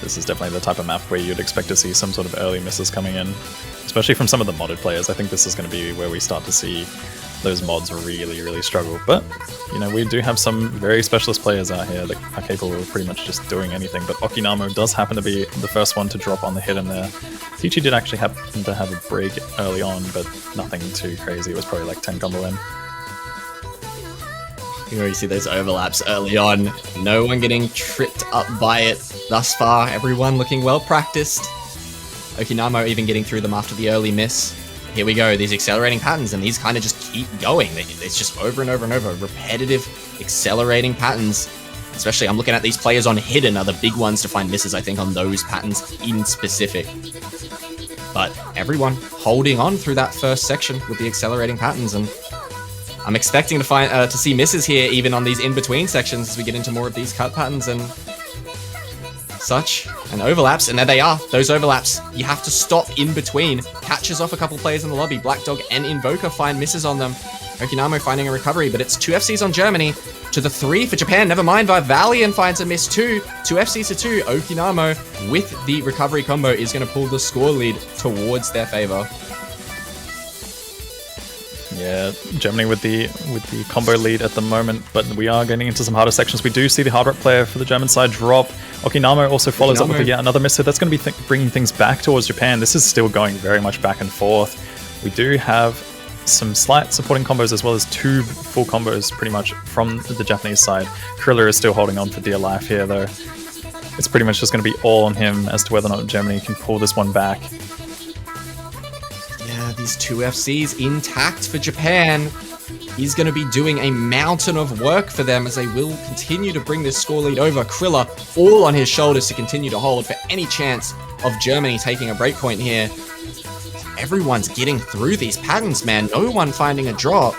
This is definitely the type of map where you'd expect to see some sort of early misses coming in, especially from some of the modded players. I think this is going to be where we start to see those mods really, really struggle. But, we do have some very specialist players out here that are capable of pretty much just doing anything. But okinamo does happen to be the first one to drop on the hidden there. Teacchyyy did actually happen to have a break early on, but nothing too crazy. It was probably like 10 combo in. You already see those overlaps early on. No one getting tripped up by it thus far. Everyone looking well practiced. Okinamo even getting through them after the early miss. Here we go, these accelerating patterns, and these kind of just keep going. It's just over and over and over, repetitive accelerating patterns. Especially, I'm looking at these players on hidden are the big ones to find misses, I think, on those patterns in specific. But everyone holding on through that first section with the accelerating patterns, and I'm expecting to see misses here even on these in-between sections as we get into more of these cut patterns and such, and overlaps, and there they are, those overlaps. You have to stop in between. Catches off a couple players in the lobby. Black Dog and Invoker find misses on them. okinamo finding a recovery, but it's 2 FCs on Germany to the 3 for Japan. Never mind, Varvalian finds a miss too. 2 FCs to 2. okinamo with the recovery combo is going to pull the score lead towards their favor. Yeah, Germany with the combo lead at the moment, but we are getting into some harder sections. We do see the hard rock player for the German side drop. okinamo also follows up with yet another miss, so that's going to be bringing things back towards Japan. This is still going very much back and forth. We do have some slight supporting combos as well as 2 full combos pretty much from the Japanese side. Criller is still holding on for dear life here though. It's pretty much just going to be all on him as to whether or not Germany can pull this one back. Yeah, these 2 FCs intact for Japan. He's going to be doing a mountain of work for them as they will continue to bring this score lead over. Criller all on his shoulders to continue to hold for any chance of Germany taking a breakpoint here. Everyone's getting through these patterns, man. No one finding a drop.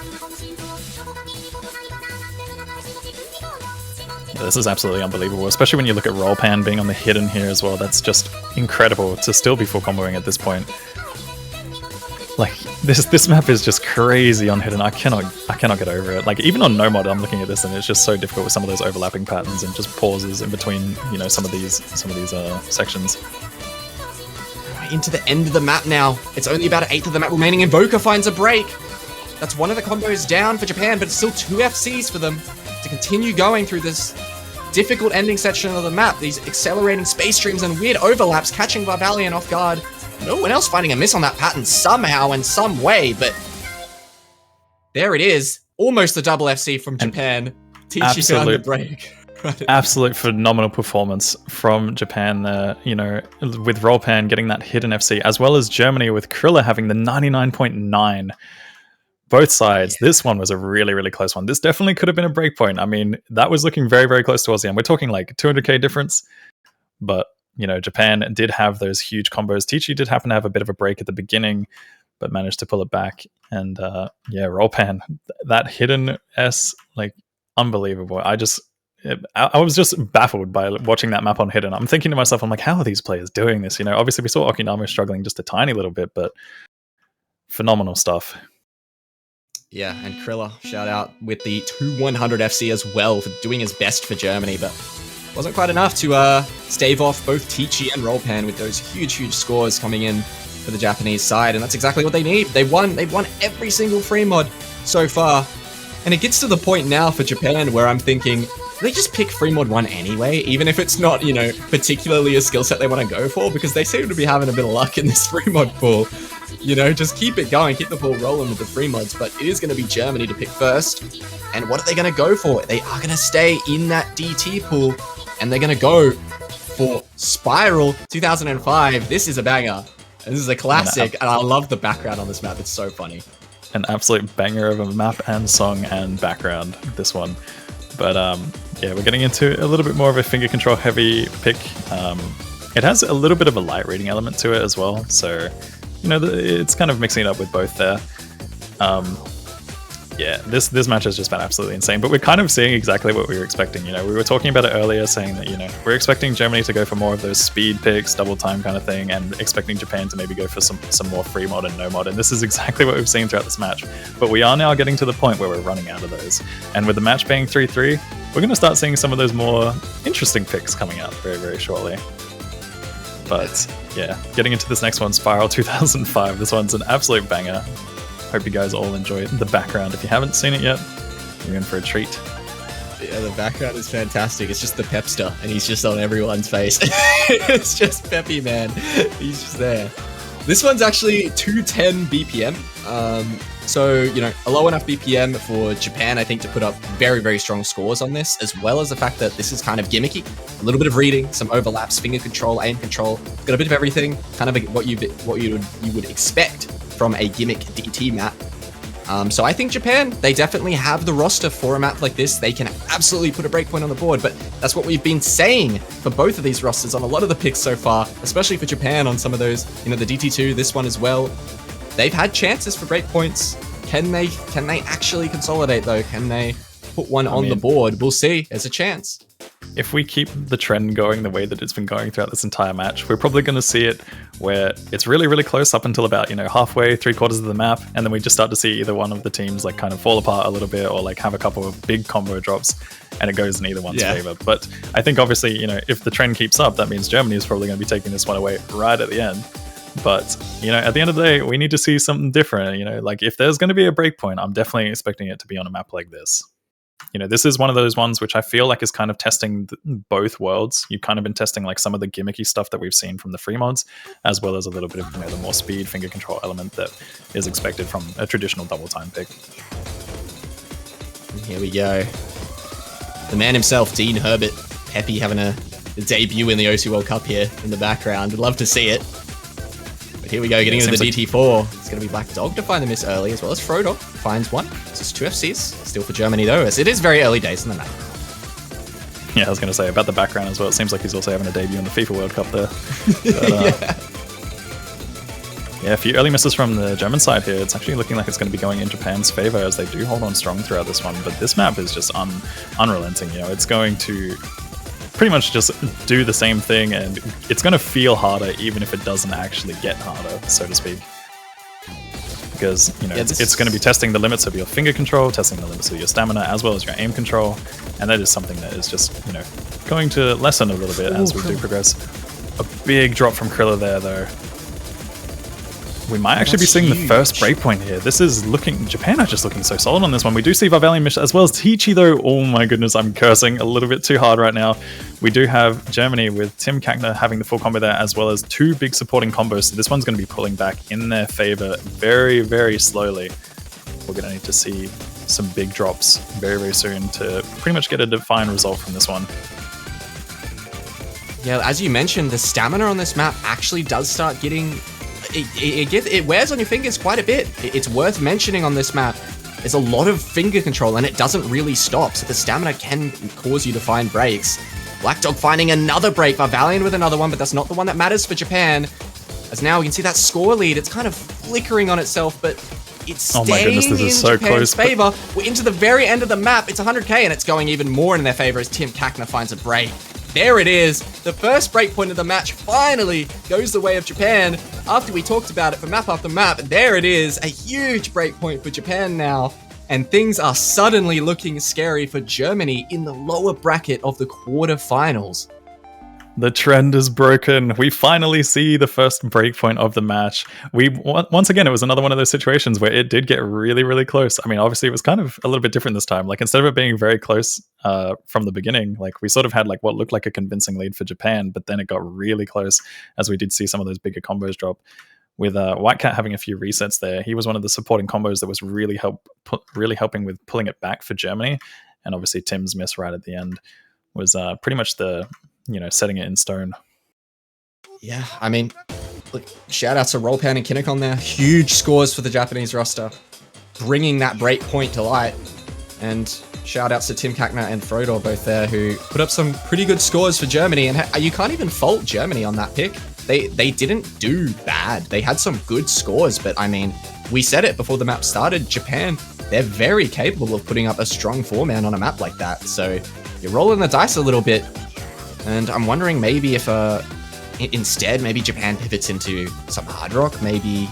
Yeah, this is absolutely unbelievable, especially when you look at rollpan being on the hidden here as well. That's just incredible to still be full comboing at this point. Like, this map is just crazy on hidden. I cannot get over it. Like, even on no mod, I'm looking at this and it's just so difficult with some of those overlapping patterns and just pauses in between, some of these sections. Into the end of the map now. It's only about an 1/8 of the map remaining. Invoker finds a break. That's one of the combos down for Japan, but it's still 2 FCs for them to continue going through this difficult ending section of the map. These accelerating space streams and weird overlaps catching Varvalian off guard. No one else finding a miss on that pattern somehow in some way, but there it is. Almost a double FC from Japan. Teacchyyy found the break. Absolute phenomenal performance from Japan there, with rollpan getting that hidden FC, as well as Germany with Criller having the 99.9. Both sides. Yeah. This one was a really, really close one. This definitely could have been a breakpoint. I mean, that was looking very, very close towards the end. We're talking like 200k difference, but Japan did have those huge combos. Teacchyyy did happen to have a bit of a break at the beginning, but managed to pull it back. And rollpan, that hidden S, like, unbelievable. I was just baffled by watching that map on hidden. I'm thinking to myself, I'm like, how are these players doing this? Obviously we saw okinamo struggling just a tiny little bit, but phenomenal stuff. Yeah, and Criller, shout out with the 2-100 FC as well for doing his best for Germany, but wasn't quite enough to stave off both Teacchyyy and rollpan with those huge scores coming in for the Japanese side, and that's exactly what they need. They won every single free mod so far. And it gets to the point now for Japan where I'm thinking, they just pick free mod 1 anyway, even if it's not, you know, particularly a skill set they want to go for, because they seem to be having a bit of luck in this free mod pool. You know, just keep it going, keep the ball rolling with the free mods, but it is going to be Germany to pick first. And what are they going to go for? They are going to stay in that DT pool, and they're going to go for Spiral 2005. This is a banger. This is a classic, and I love the background on this map. It's so funny. An absolute banger of a map and song and background, this one. But yeah, we're getting into a little bit more of a finger control heavy pick. It has a little bit of a light reading element to it as well, so you know, it's kind of mixing it up with both there. Yeah, this match has just been absolutely insane, but we're kind of seeing exactly what we were expecting. You know, we were talking about it earlier, saying that, you know, we're expecting Germany to go for more of those speed picks, double time kind of thing, and expecting Japan to maybe go for some more free mod and no mod, and this is exactly what we've seen throughout this match. But we are now getting to the point where we're running out of those, and with the match being 3-3, we're going to start seeing some of those more interesting picks coming out very, very shortly. But yeah, getting into this next one, Spiral 2005, this one's an absolute banger. Hope you guys all enjoy the background. If you haven't seen it yet, you're in for a treat. Yeah, the background is fantastic. It's just the Pepster, and he's just on everyone's face. It's just Peppy, man. He's just there. This one's actually 210 BPM. So, you know, a low enough BPM for Japan, I think, to put up very, very strong scores on this, as well as the fact that this is kind of gimmicky. A little bit of reading, some overlaps, finger control, aim control. Got a bit of everything, kind of what you would expect from a gimmick DT map. So I think Japan, they definitely have the roster for a map like this. They can absolutely put a breakpoint on the board, but that's what we've been saying for both of these rosters on a lot of the picks so far, especially for Japan on some of those, you know, the DT2, this one as well. They've had chances for breakpoints. Can they actually consolidate though? Can they put one on the board? We'll see. There's a chance. If we keep the trend going the way that it's been going throughout this entire match, we're probably going to see it where it's really, really close up until about, you know, halfway, 3/4 of the map, and then we just start to see either one of the teams like kind of fall apart a little bit, or like have a couple of big combo drops, and it goes in either one's favor. But I think obviously, you know, if the trend keeps up, that means Germany is probably going to be taking this one away right at the end. But, you know, at the end of the day, we need to see something different. You know, like if there's going to be a breakpoint, I'm definitely expecting it to be on a map like this. You know, this is one of those ones which I feel like is kind of testing both worlds. You've kind of been testing like some of the gimmicky stuff that we've seen from the free mods, as well as a little bit of, you know, the more speed finger control element that is expected from a traditional double time pick. And here we go. The man himself, Dean Herbert, Peppy having a debut in the OC World Cup here in the background. I'd love to see it. But here we go, getting into the DT4. It's going to be Black Dog to find the miss early, as well as Frodog finds one. This is 2 FCs, still for Germany though, as it is very early days in the map. Yeah, I was going to say about the background as well. It seems like he's also having a debut in the FIFA World Cup there. But, yeah, a few early misses from the German side here. It's actually looking like it's going to be going in Japan's favor, as they do hold on strong throughout this one. But this map is just unrelenting. You know, it's going to pretty much just do the same thing, and it's going to feel harder even if it doesn't actually get harder, so to speak. Because, you know, it's going to be testing the limits of your finger control, testing the limits of your stamina, as well as your aim control, and that is something that is just, you know, going to lessen a little bit as we do progress. A big drop from Criller there, though. We might actually be seeing the first breakpoint here. This is looking... Japan are just looking so solid on this one. We do see Varvalian mission as well as Teacchyyy, though. Oh my goodness, I'm cursing a little bit too hard right now. We do have Germany with Teacchyyy having the full combo there, as well as 2 big supporting combos. So this one's going to be pulling back in their favor very, very slowly. We're going to need to see some big drops very, very soon to pretty much get a defined result from this one. Yeah, as you mentioned, the stamina on this map actually does start getting... It wears on your fingers quite a bit. It's worth mentioning on this map. There's a lot of finger control, and it doesn't really stop, so the stamina can cause you to find breaks. Black Dog finding another break, Varvalian with another one, but that's not the one that matters for Japan. As now we can see that score lead. It's kind of flickering on itself, but it's staying in Japan's favor. We're into the very end of the map. It's 100k, and it's going even more in their favor as Teacchyyy finds a break. There it is. The first breakpoint of the match finally goes the way of Japan. After we talked about it for map after map, there it is. A huge breakpoint for Japan now. And things are suddenly looking scary for Germany in the lower bracket of the quarterfinals. The trend is broken. We finally see the first breakpoint of the match. Once again, it was another one of those situations where it did get really, really close. I mean, obviously, it was kind of a little bit different this time. Like, instead of it being very close from the beginning, like, we sort of had like what looked like a convincing lead for Japan, but then it got really close as we did see some of those bigger combos drop. With White Cat having a few resets there, he was one of the supporting combos that was really helping with pulling it back for Germany. And obviously, Tim's miss right at the end was pretty much the, setting it in stone. Yeah, I mean, look, shout out to rollpan and KonKanKinKanKon there. Huge scores for the Japanese roster, bringing that break point to light. And shout outs to Tim Kakner and Frodor both there, who put up some pretty good scores for Germany. And you can't even fault Germany on that pick. They didn't do bad. They had some good scores, but I mean, we said it before the map started, Japan, they're very capable of putting up a strong 4-man on a map like that. So you're rolling the dice a little bit. And I'm wondering maybe if instead, maybe Japan pivots into some hard rock. Maybe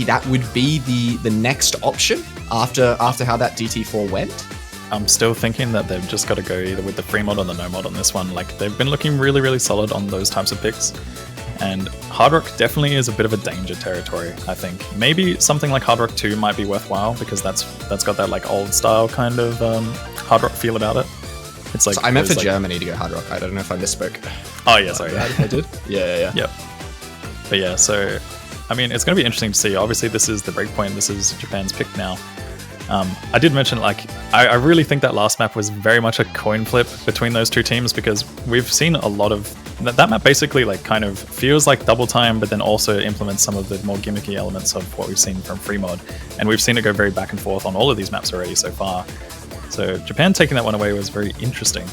that would be the next option after how that DT4 went. I'm still thinking that they've just got to go either with the free mod or the no mod on this one. Like, they've been looking really, really solid on those types of picks. And Hard Rock definitely is a bit of a danger territory, I think. Maybe something like Hard Rock 2 might be worthwhile, because that's got that like old style kind of Hard Rock feel about it. It's like, so I meant for Germany to go Hard Rock. I don't know if I misspoke. Oh yeah, sorry. I did. Yeah. Yep. But yeah, so I mean, it's going to be interesting to see. Obviously, this is the breakpoint. This is Japan's pick now. I did mention, like, I really think that last map was very much a coin flip between those two teams, because we've seen a lot of that map basically like kind of feels like double time, but then also implements some of the more gimmicky elements of what we've seen from free mod, and we've seen it go very back and forth on all of these maps already so far. So Japan taking that one away was very interesting,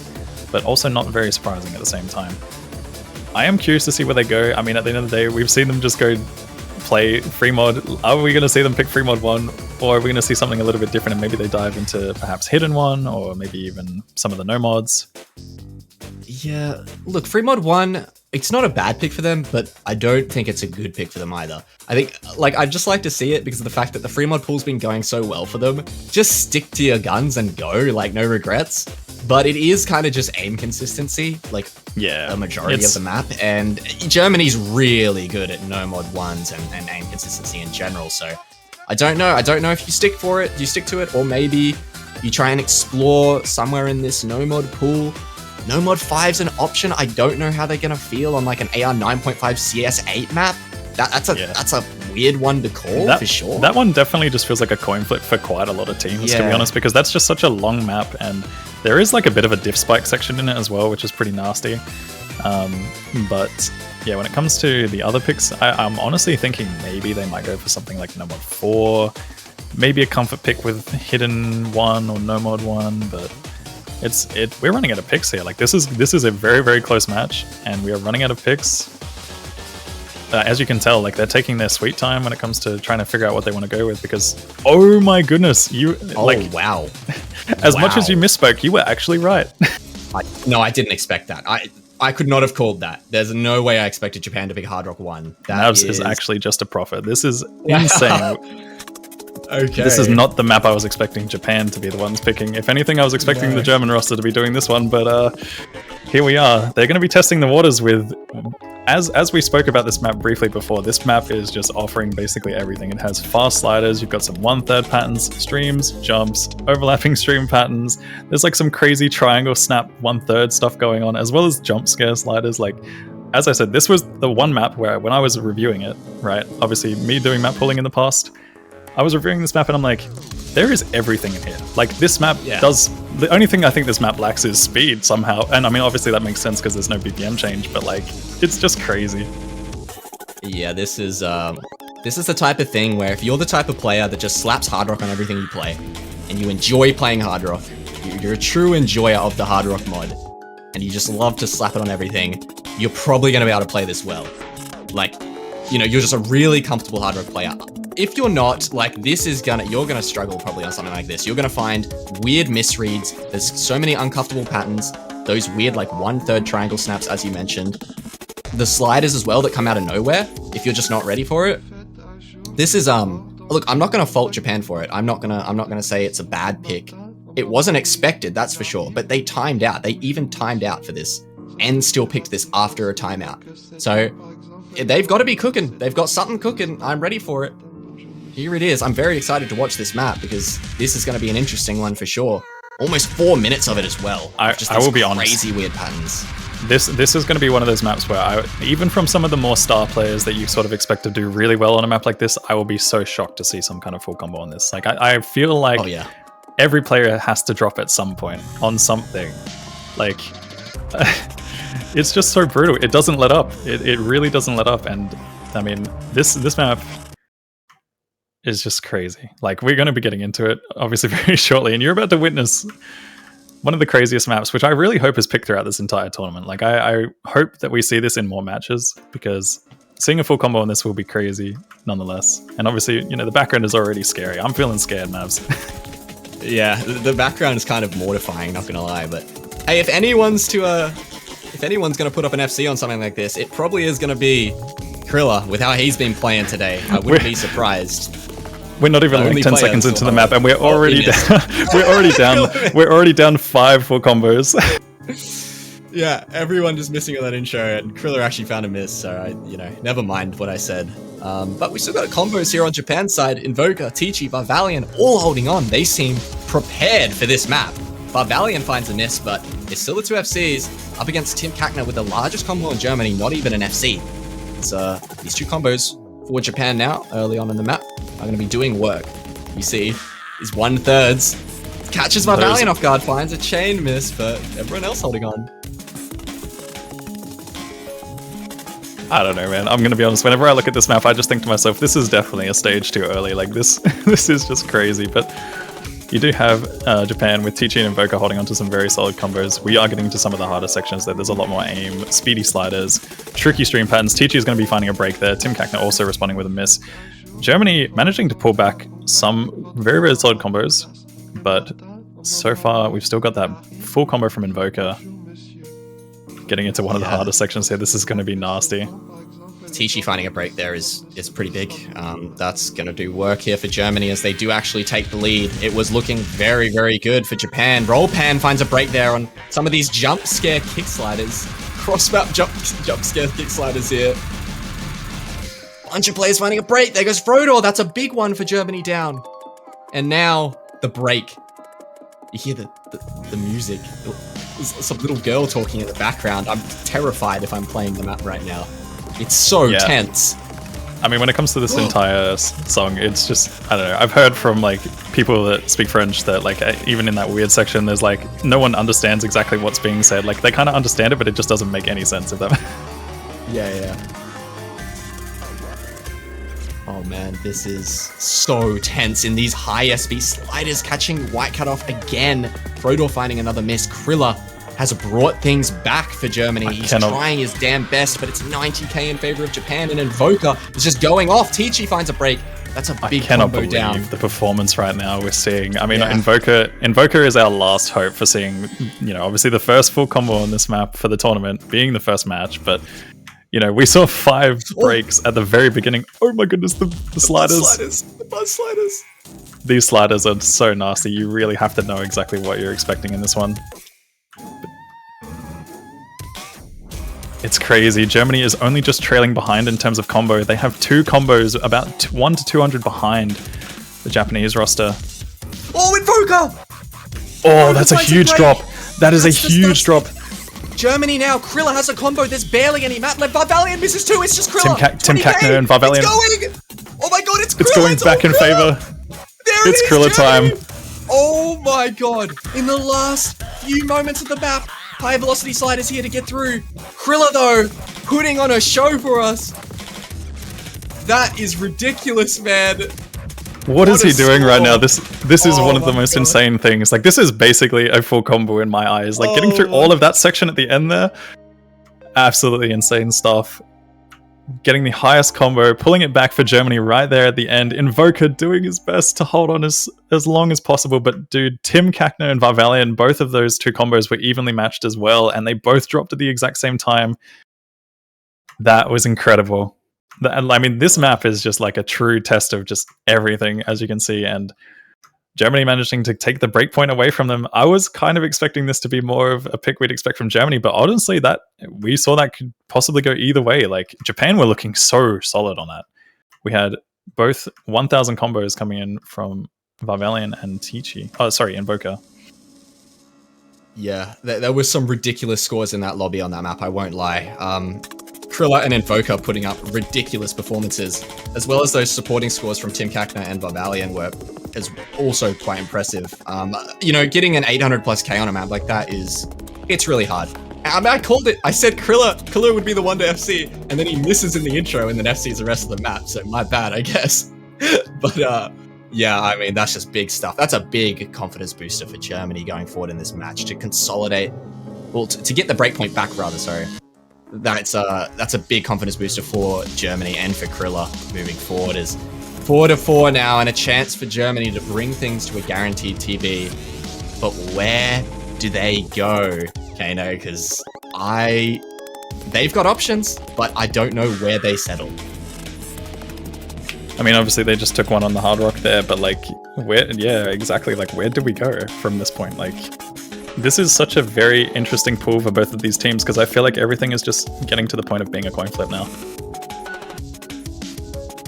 but also not very surprising at the same time. I am curious to see where they go. I mean, at the end of the day, we've seen them just go play free mod. Are we going to see them pick free mod 1, or are we going to see something a little bit different and maybe they dive into perhaps hidden 1, or maybe even some of the no mods? Yeah, look, free mod 1, it's not a bad pick for them, but I don't think it's a good pick for them either. I think, like, I'd just like to see it because of the fact that the free mod pool's been going so well for them. Just stick to your guns and go, like, no regrets. But it is kind of just aim consistency, like, yeah, a majority of the map. And Germany's really good at no mod 1s and aim consistency in general. So I don't know. I don't know if you stick for it, you stick to it, or maybe you try and explore somewhere in this no mod pool. No mod 5's an option. I don't know how they're going to feel on like an AR 9.5 CS8 map. That's a weird one to call for sure. That one definitely just feels like a coin flip for quite a lot of teams, to be honest, because that's just such a long map, and there is like a bit of a diff spike section in it as well, which is pretty nasty. But yeah, when it comes to the other picks, I'm honestly thinking maybe they might go for something like no mod 4, maybe a comfort pick with hidden 1 or no mod 1, but we're running out of picks here. Like, this is a very, very close match, and we are running out of picks. As you can tell, like, they're taking their sweet time when it comes to trying to figure out what they want to go with, because oh my goodness, wow. As much as you misspoke, you were actually right. No, I didn't expect that. I could not have called that. There's no way I expected Japan to pick Hard Rock 1. That is actually just a profit. This is insane. Okay. This is not the map I was expecting Japan to be the ones picking. If anything, I was expecting the German roster to be doing this one, but here we are. They're going to be testing the waters with... As we spoke about this map briefly before, this map is just offering basically everything. It has fast sliders, you've got some 1/3 patterns, streams, jumps, overlapping stream patterns. There's like some crazy triangle snap 1/3 stuff going on, as well as jump scare sliders. Like, as I said, this was the one map where when I was reviewing it, right, obviously me doing map pulling in the past, I was reviewing this map and I'm like, there is everything in here. Like, this map does... The only thing I think this map lacks is speed somehow. And I mean, obviously that makes sense because there's no BPM change, but like, it's just crazy. Yeah, this is the type of thing where if you're the type of player that just slaps Hard Rock on everything you play, and you enjoy playing Hard Rock, you're a true enjoyer of the Hard Rock mod, and you just love to slap it on everything, you're probably going to be able to play this well. Like, you know, you're just a really comfortable Hard Rock player. If you're not, like, you're gonna struggle probably on something like this. You're gonna find weird misreads. There's so many uncomfortable patterns. Those weird, like, 1/3 triangle snaps, as you mentioned. The sliders as well that come out of nowhere, if you're just not ready for it. This is, look, I'm not gonna fault Japan for it. I'm not gonna say it's a bad pick. It wasn't expected, that's for sure, but they timed out. They even timed out for this. and still picked this after a timeout. So they've got to be cooking. They've got something cooking. I'm ready for it. Here it is. I'm very excited to watch this map because this is going to be an interesting one for sure. Almost 4 minutes of it as well. I will be honest. Crazy weird patterns. This is going to be one of those maps where even from some of the more star players that you sort of expect to do really well on a map like this, I will be so shocked to see some kind of full combo on this. Like I feel like every player has to drop at some point on something. Like it's just so brutal. It doesn't let up. It really doesn't let up. And I mean, this map is just crazy. Like we're going to be getting into it obviously very shortly, and you're about to witness one of the craziest maps, which I really hope is picked throughout this entire tournament. Like I hope that we see this in more matches, because seeing a full combo on this will be crazy nonetheless. And obviously, you know, the background is already scary. I'm feeling scared, Mavs. Yeah, the background is kind of mortifying, not gonna lie, but hey, if anyone's gonna put up an FC on something like this, it probably is gonna be Kriller with how he's been playing today. I wouldn't be surprised. We're not even like 10 seconds into the map, and we're already down. We're already down 5 full combos. Yeah, everyone just missing on that intro, and Kriller actually found a miss, so never mind what I said. But we still got combos here on Japan's side. Invoker, Teacchyyy, Varvalian, all holding on. They seem prepared for this map. Varvalian finds a miss, but it's still the 2 FCs up against Teacchyyy with the largest combo in Germany, not even an FC. It's these 2 combos for Japan now, early on in the map, are going to be doing work. You see, is 1/3. Catches Varvalian off guard, finds a chain miss, but everyone else holding on. I don't know, man. I'm going to be honest. Whenever I look at this map, I just think to myself, this is definitely a stage too early. Like this is just crazy. But you do have Japan with Teacchyyy and Invoker holding onto some very solid combos. We are getting to some of the harder sections there. There's a lot more aim, speedy sliders, tricky stream patterns. Teacchyyy is going to be finding a break there. Teacchyyy also responding with a miss. Germany managing to pull back some very, very solid combos. But so far, we've still got that full combo from Invoker. Getting into one of the harder sections here. This is going to be nasty. Teacchyyy finding a break there is pretty big. That's going to do work here for Germany as they do actually take the lead. It was looking very, very good for Japan. Rollpan finds a break there on some of these jump scare kick sliders. Cross-map jump scare kick sliders here. Bunch of players finding a break. There goes Frodor. That's a big one for Germany down. And now the break. You hear the music. There's some little girl talking in the background. I'm terrified if I'm playing the map right now. It's so tense. I mean, when it comes to this entire song, it's just, I don't know. I've heard from like people that speak French that like even in that weird section, there's like no one understands exactly what's being said. Like they kind of understand it, but it just doesn't make any sense if that. Yeah. Oh man, this is so tense in these high SB sliders, catching White Cat off again. Frodor finding another miss. Kriller has brought things back for Germany. He's trying his damn best, but it's 90k in favor of Japan, and Invoker is just going off. Teacchyyy finds a break. That's a big combo down. I cannot believe the performance right now we're seeing. I mean, Invoker is our last hope for seeing, obviously the first full combo on this map for the tournament, being the first match, but we saw 5 breaks at the very beginning. Oh my goodness, the sliders. The buzz sliders. These sliders are so nasty. You really have to know exactly what you're expecting in this one. It's crazy. Germany is only just trailing behind in terms of combo. They have 2 combos, about 1 to 200 behind the Japanese roster. Oh, Invoker! Oh, that's a huge drop. That is a huge drop. Germany now. Kriller has a combo. There's barely any map left. Varvalian misses 2. It's just Kriller. Teacchyyy and Varvalian. It's going! Oh my god, it's Kriller! It's going back in favor. It's Kriller time. Oh my god. In the last few moments of the map, high velocity sliders here to get through. Kriller though, putting on a show for us. That is ridiculous, man. What is he doing right now? This is one of the most insane things. Like, this is basically a full combo in my eyes. Like, getting through all of that section at the end there, absolutely insane stuff. Getting the highest combo, pulling it back for Germany right there at the end. Invoker doing his best to hold on as long as possible. But dude, Teacchyyy and Varvalian, both of those 2 combos were evenly matched as well, and they both dropped at the exact same time. That was incredible. I mean, this map is just like a true test of just everything, as you can see, and Germany managing to take the breakpoint away from them. I was kind of expecting this to be more of a pick we'd expect from Germany, but honestly, that we saw that could possibly go either way. Like Japan were looking so solid on that. We had both 1,000 combos coming in from Varvalian and Teacchyyy. Oh, sorry, Invoker. Yeah, there was some ridiculous scores in that lobby on that map, I won't lie. Criller and Invoker putting up ridiculous performances, as well as those supporting scores from Teacchyyy and Varvalian were also quite impressive. You know, getting an 800 plus K on a map like that it's really hard. I called it. I said Criller would be the one to FC, and then he misses in the intro and then FCs the rest of the map, so my bad, I guess. But yeah, I mean, that's just big stuff. That's a big confidence booster for Germany going forward in this match to consolidate, well, to get the breakpoint back, rather, sorry. That's a big confidence booster for Germany and for Criller moving forward. Is 4-4 now and a chance for Germany to bring things to a guaranteed TB. But where do they go, Kano? Because they've got options, but I don't know where they settle. I mean, obviously they just took one on the Hard Rock there, but like, where? Yeah, exactly. Like, where do we go from this point? Like, this is such a very interesting pool for both of these teams because I feel like everything is just getting to the point of being a coin flip now.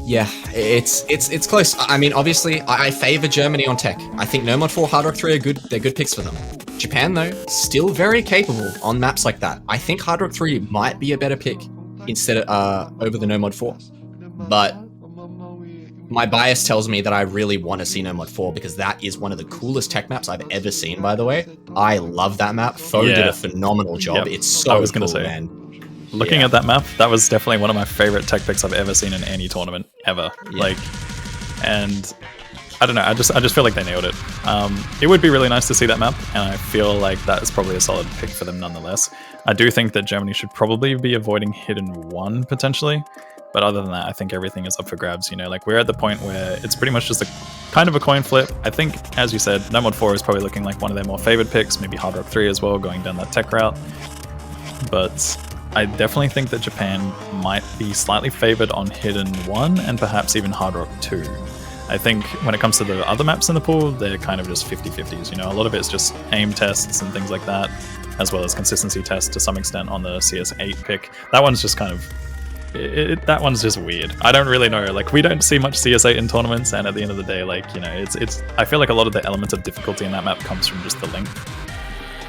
Yeah, it's close. I mean, obviously, I favor Germany on tech. I think No Mod 4, Hard Rock 3 are good. They're good picks for them. Japan, though, still very capable on maps like that. I think Hard Rock 3 might be a better pick instead of over the No Mod 4. But my bias tells me that I really want to see No Mod 4 because that is one of the coolest tech maps I've ever seen, by the way. I love that map. Foe did a phenomenal job. Yep. It's so cool, man. Looking at that map, that was definitely one of my favorite tech picks I've ever seen in any tournament, ever. Yeah. Like, and I don't know, I just feel like they nailed it. It would be really nice to see that map, and I feel like that is probably a solid pick for them nonetheless. I do think that Germany should probably be avoiding Hidden 1, potentially. But other than that, I think everything is up for grabs, you know, like we're at the point where it's pretty much just a kind of a coin flip. I think, as you said, No Mod 4 is probably looking like one of their more favored picks, maybe Hard Rock 3 as well, going down that tech route. But I definitely think that Japan might be slightly favored on Hidden 1 and perhaps even Hard Rock 2. I think when it comes to the other maps in the pool, they're kind of just 50-50s, you know, a lot of it's just aim tests and things like that, as well as consistency tests to some extent on the CS8 pick. That one's just kind of that one's just weird. I don't really know. Like, we don't see much CS8 in tournaments, and at the end of the day, like, you know, it's. I feel like a lot of the elements of difficulty in that map comes from just the length.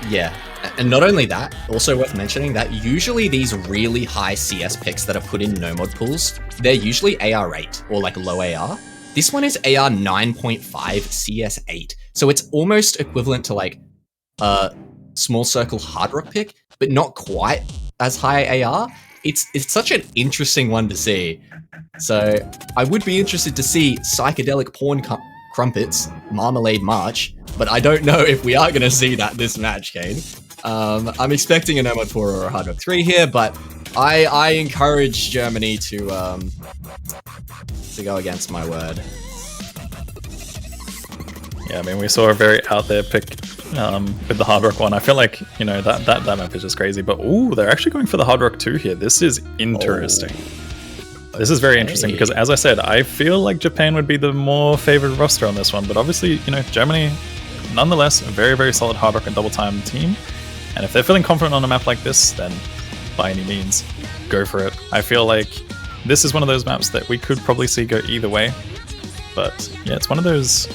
Yeah, and not only that, also worth mentioning that usually these really high CS picks that are put in no mod pools, they're usually AR8 or like low AR. This one is AR 9.5 CS8, so it's almost equivalent to like a small circle hard rock pick, but not quite as high AR. It's such an interesting one to see. So I would be interested to see Psychedelic Porn Crumpets, Marmalade March, but I don't know if we are going to see that this match, Kane. I'm expecting a No Mod 4 or a Hard Rock 3 here, but I encourage Germany to go against my word. Yeah, I mean, we saw a very out there pick with the Hard Rock one. I feel like, you know, that map is just crazy. But ooh, they're actually going for the Hard Rock 2 here. This is interesting. Oh. This is very interesting because, as I said, I feel like Japan would be the more favored roster on this one. But obviously, you know, Germany, nonetheless, a very, very solid Hard Rock and double time team. And if they're feeling confident on a map like this, then by any means, go for it. I feel like this is one of those maps that we could probably see go either way. But yeah, it's one of those,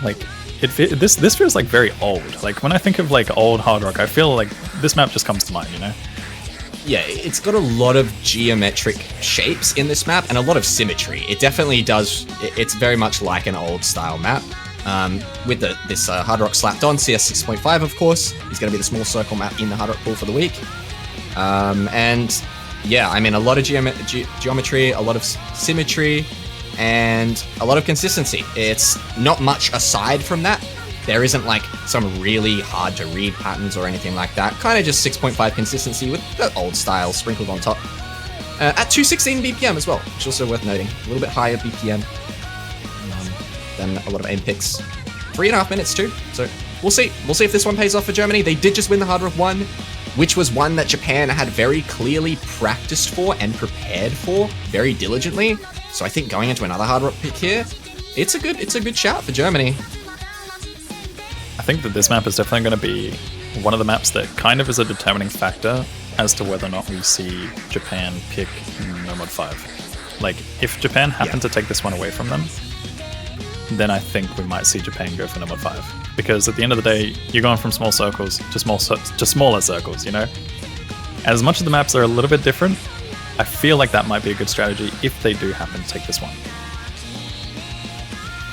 like, this feels like very old. Like, when I think of like old Hard Rock, I feel like this map just comes to mind, you know? Yeah, it's got a lot of geometric shapes in this map and a lot of symmetry. It definitely does. It's very much like an old style map. With this Hard Rock slapped on, CS 6.5, of course, is going to be the small circle map in the Hard Rock pool for the week. And yeah, I mean, a lot of geometry, a lot of symmetry, and a lot of consistency. It's not much aside from that. There isn't like some really hard to read patterns or anything like that. Kind of just 6.5 consistency with the old style sprinkled on top. At 216 BPM as well, which is also worth noting. A little bit higher BPM than a lot of aim picks. 3.5 minutes too, so we'll see. We'll see if this one pays off for Germany. They did just win the Hard Rock 1, which was one that Japan had very clearly practiced for and prepared for very diligently. So I think going into another Hard Rock pick here, it's a good shout for Germany. I think that this map is definitely going to be one of the maps that kind of is a determining factor as to whether or not we see Japan pick No Mod 5. Like, if Japan happen to take this one away from them, then I think we might see Japan go for No Mod 5. Because at the end of the day, you're going from small circles to smaller circles, you know? As much as the maps are a little bit different, I feel like that might be a good strategy if they do happen to take this one.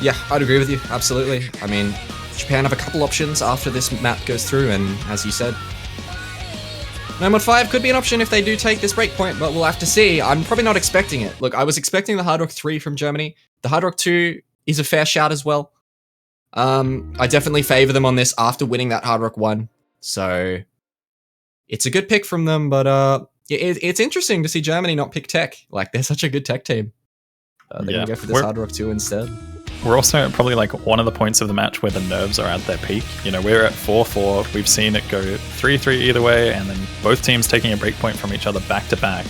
Yeah, I'd agree with you, absolutely. I mean, Japan have a couple options after this map goes through, and as you said, No Mod 5 could be an option if they do take this breakpoint, but we'll have to see. I'm probably not expecting it. Look, I was expecting the Hard Rock 3 from Germany. The Hard Rock 2 is a fair shout as well. I definitely favor them on this after winning that Hard Rock 1, so it's a good pick from them, but it's interesting to see Germany not pick tech. Like, they're such a good tech team. They're going to go for this Hard Rock 2 instead. We're also probably like one of the points of the match where the nerves are at their peak. You know, we're at 4-4. We've seen it go 3-3 either way, and then both teams taking a breakpoint from each other back to back.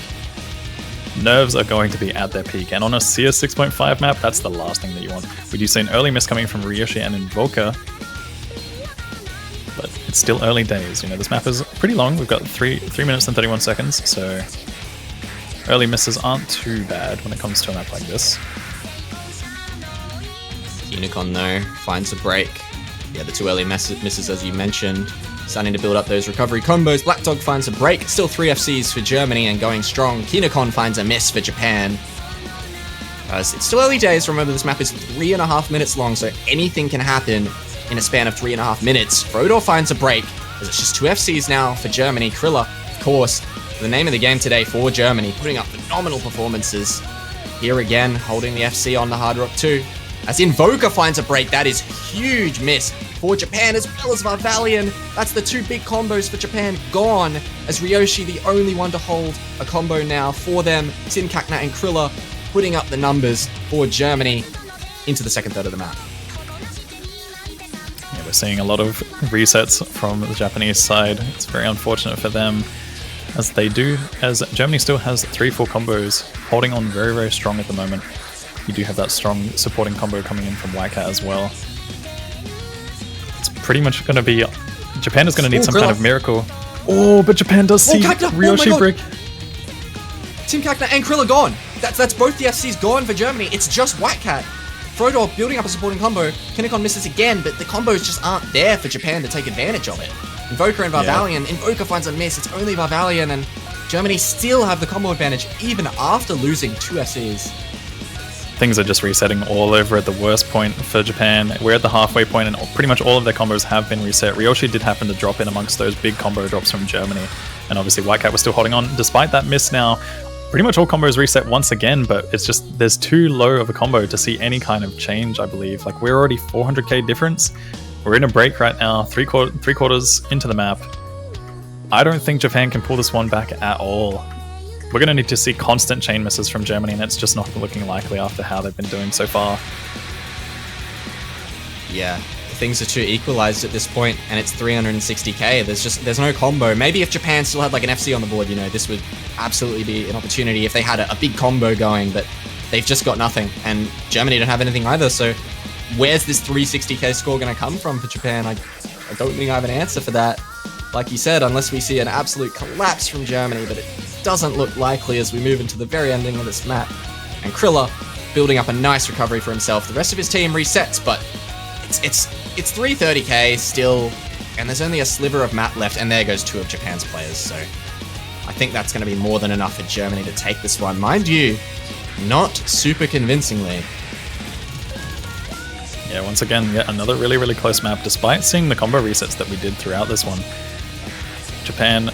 Nerves are going to be at their peak, and on a CS 6.5 map, that's the last thing that you want. We do see an early miss coming from Ryoshi and Invoker, but it's still early days. You know, this map is pretty long. We've got 3 minutes and 31 seconds, so early misses aren't too bad when it comes to a map like this. KonKanKinKanKon, though, finds a break. Yeah, the 2 early misses, as you mentioned. Starting to build up those recovery combos. Black Dog finds a break. Still 3 FCs for Germany and going strong. KonKanKinKanKon finds a miss for Japan. It's still early days. Remember, this map is 3.5 minutes long, so anything can happen in a span of 3.5 minutes. Frodor finds a break, as it's just 2 FCs now for Germany. Criller, of course, the name of the game today for Germany, putting up phenomenal performances. Here again, holding the FC on the Hard Rock 2. As Invoker finds a break, that is huge miss for Japan, as well as Varvalian. That's the 2 big combos for Japan gone, as Ryoshi, the only one to hold a combo now for them. Teacchyyy and Criller putting up the numbers for Germany into the second third of the map. Yeah, we're seeing a lot of resets from the Japanese side. It's very unfortunate for them, as Germany still has 3 full combos, holding on very, very strong at the moment. You do have that strong supporting combo coming in from Wildcat as well. It's pretty much going to be... Japan is going to need some kind of miracle. Oh, but Japan does see Ryoshi break. Teacchyyy and Criller gone. That's both the FCs gone for Germany. It's just Wildcat. Frodor building up a supporting combo. KonKanKinKanKon misses again, but the combos just aren't there for Japan to take advantage of it. Invoker and Varvalian. Yeah. Invoker finds a miss. It's only Varvalian, and Germany still have the combo advantage even after losing 2 FCs. Things are just resetting all over at the worst point for Japan. We're at the halfway point, and pretty much all of their combos have been reset. Ryoshi did happen to drop in amongst those big combo drops from Germany, and obviously Wildcat was still holding on. Despite that miss now, pretty much all combos reset once again, but it's just, there's too low of a combo to see any kind of change, I believe. Like, we're already 400k difference. We're in a break right now, three quarters into the map. I don't think Japan can pull this one back at all. We're going to need to see constant chain misses from Germany, and it's just not looking likely after how they've been doing so far. Yeah, things are too equalized at this point, and it's 360k. There's no combo. Maybe if Japan still had like an FC on the board, you know, this would absolutely be an opportunity if they had a big combo going, but they've just got nothing, and Germany don't have anything either, so where's this 360k score going to come from for Japan? I don't think I have an answer for that. Like you said, unless we see an absolute collapse from Germany, but it doesn't look likely as we move into the very ending of this map. And Criller building up a nice recovery for himself. The rest of his team resets, but it's 330k still, and there's only a sliver of map left, and there goes 2 of Japan's players, so I think that's going to be more than enough for Germany to take this one. Mind you, not super convincingly. Yeah, once again, yet another really, really close map, despite seeing the combo resets that we did throughout this one. Japan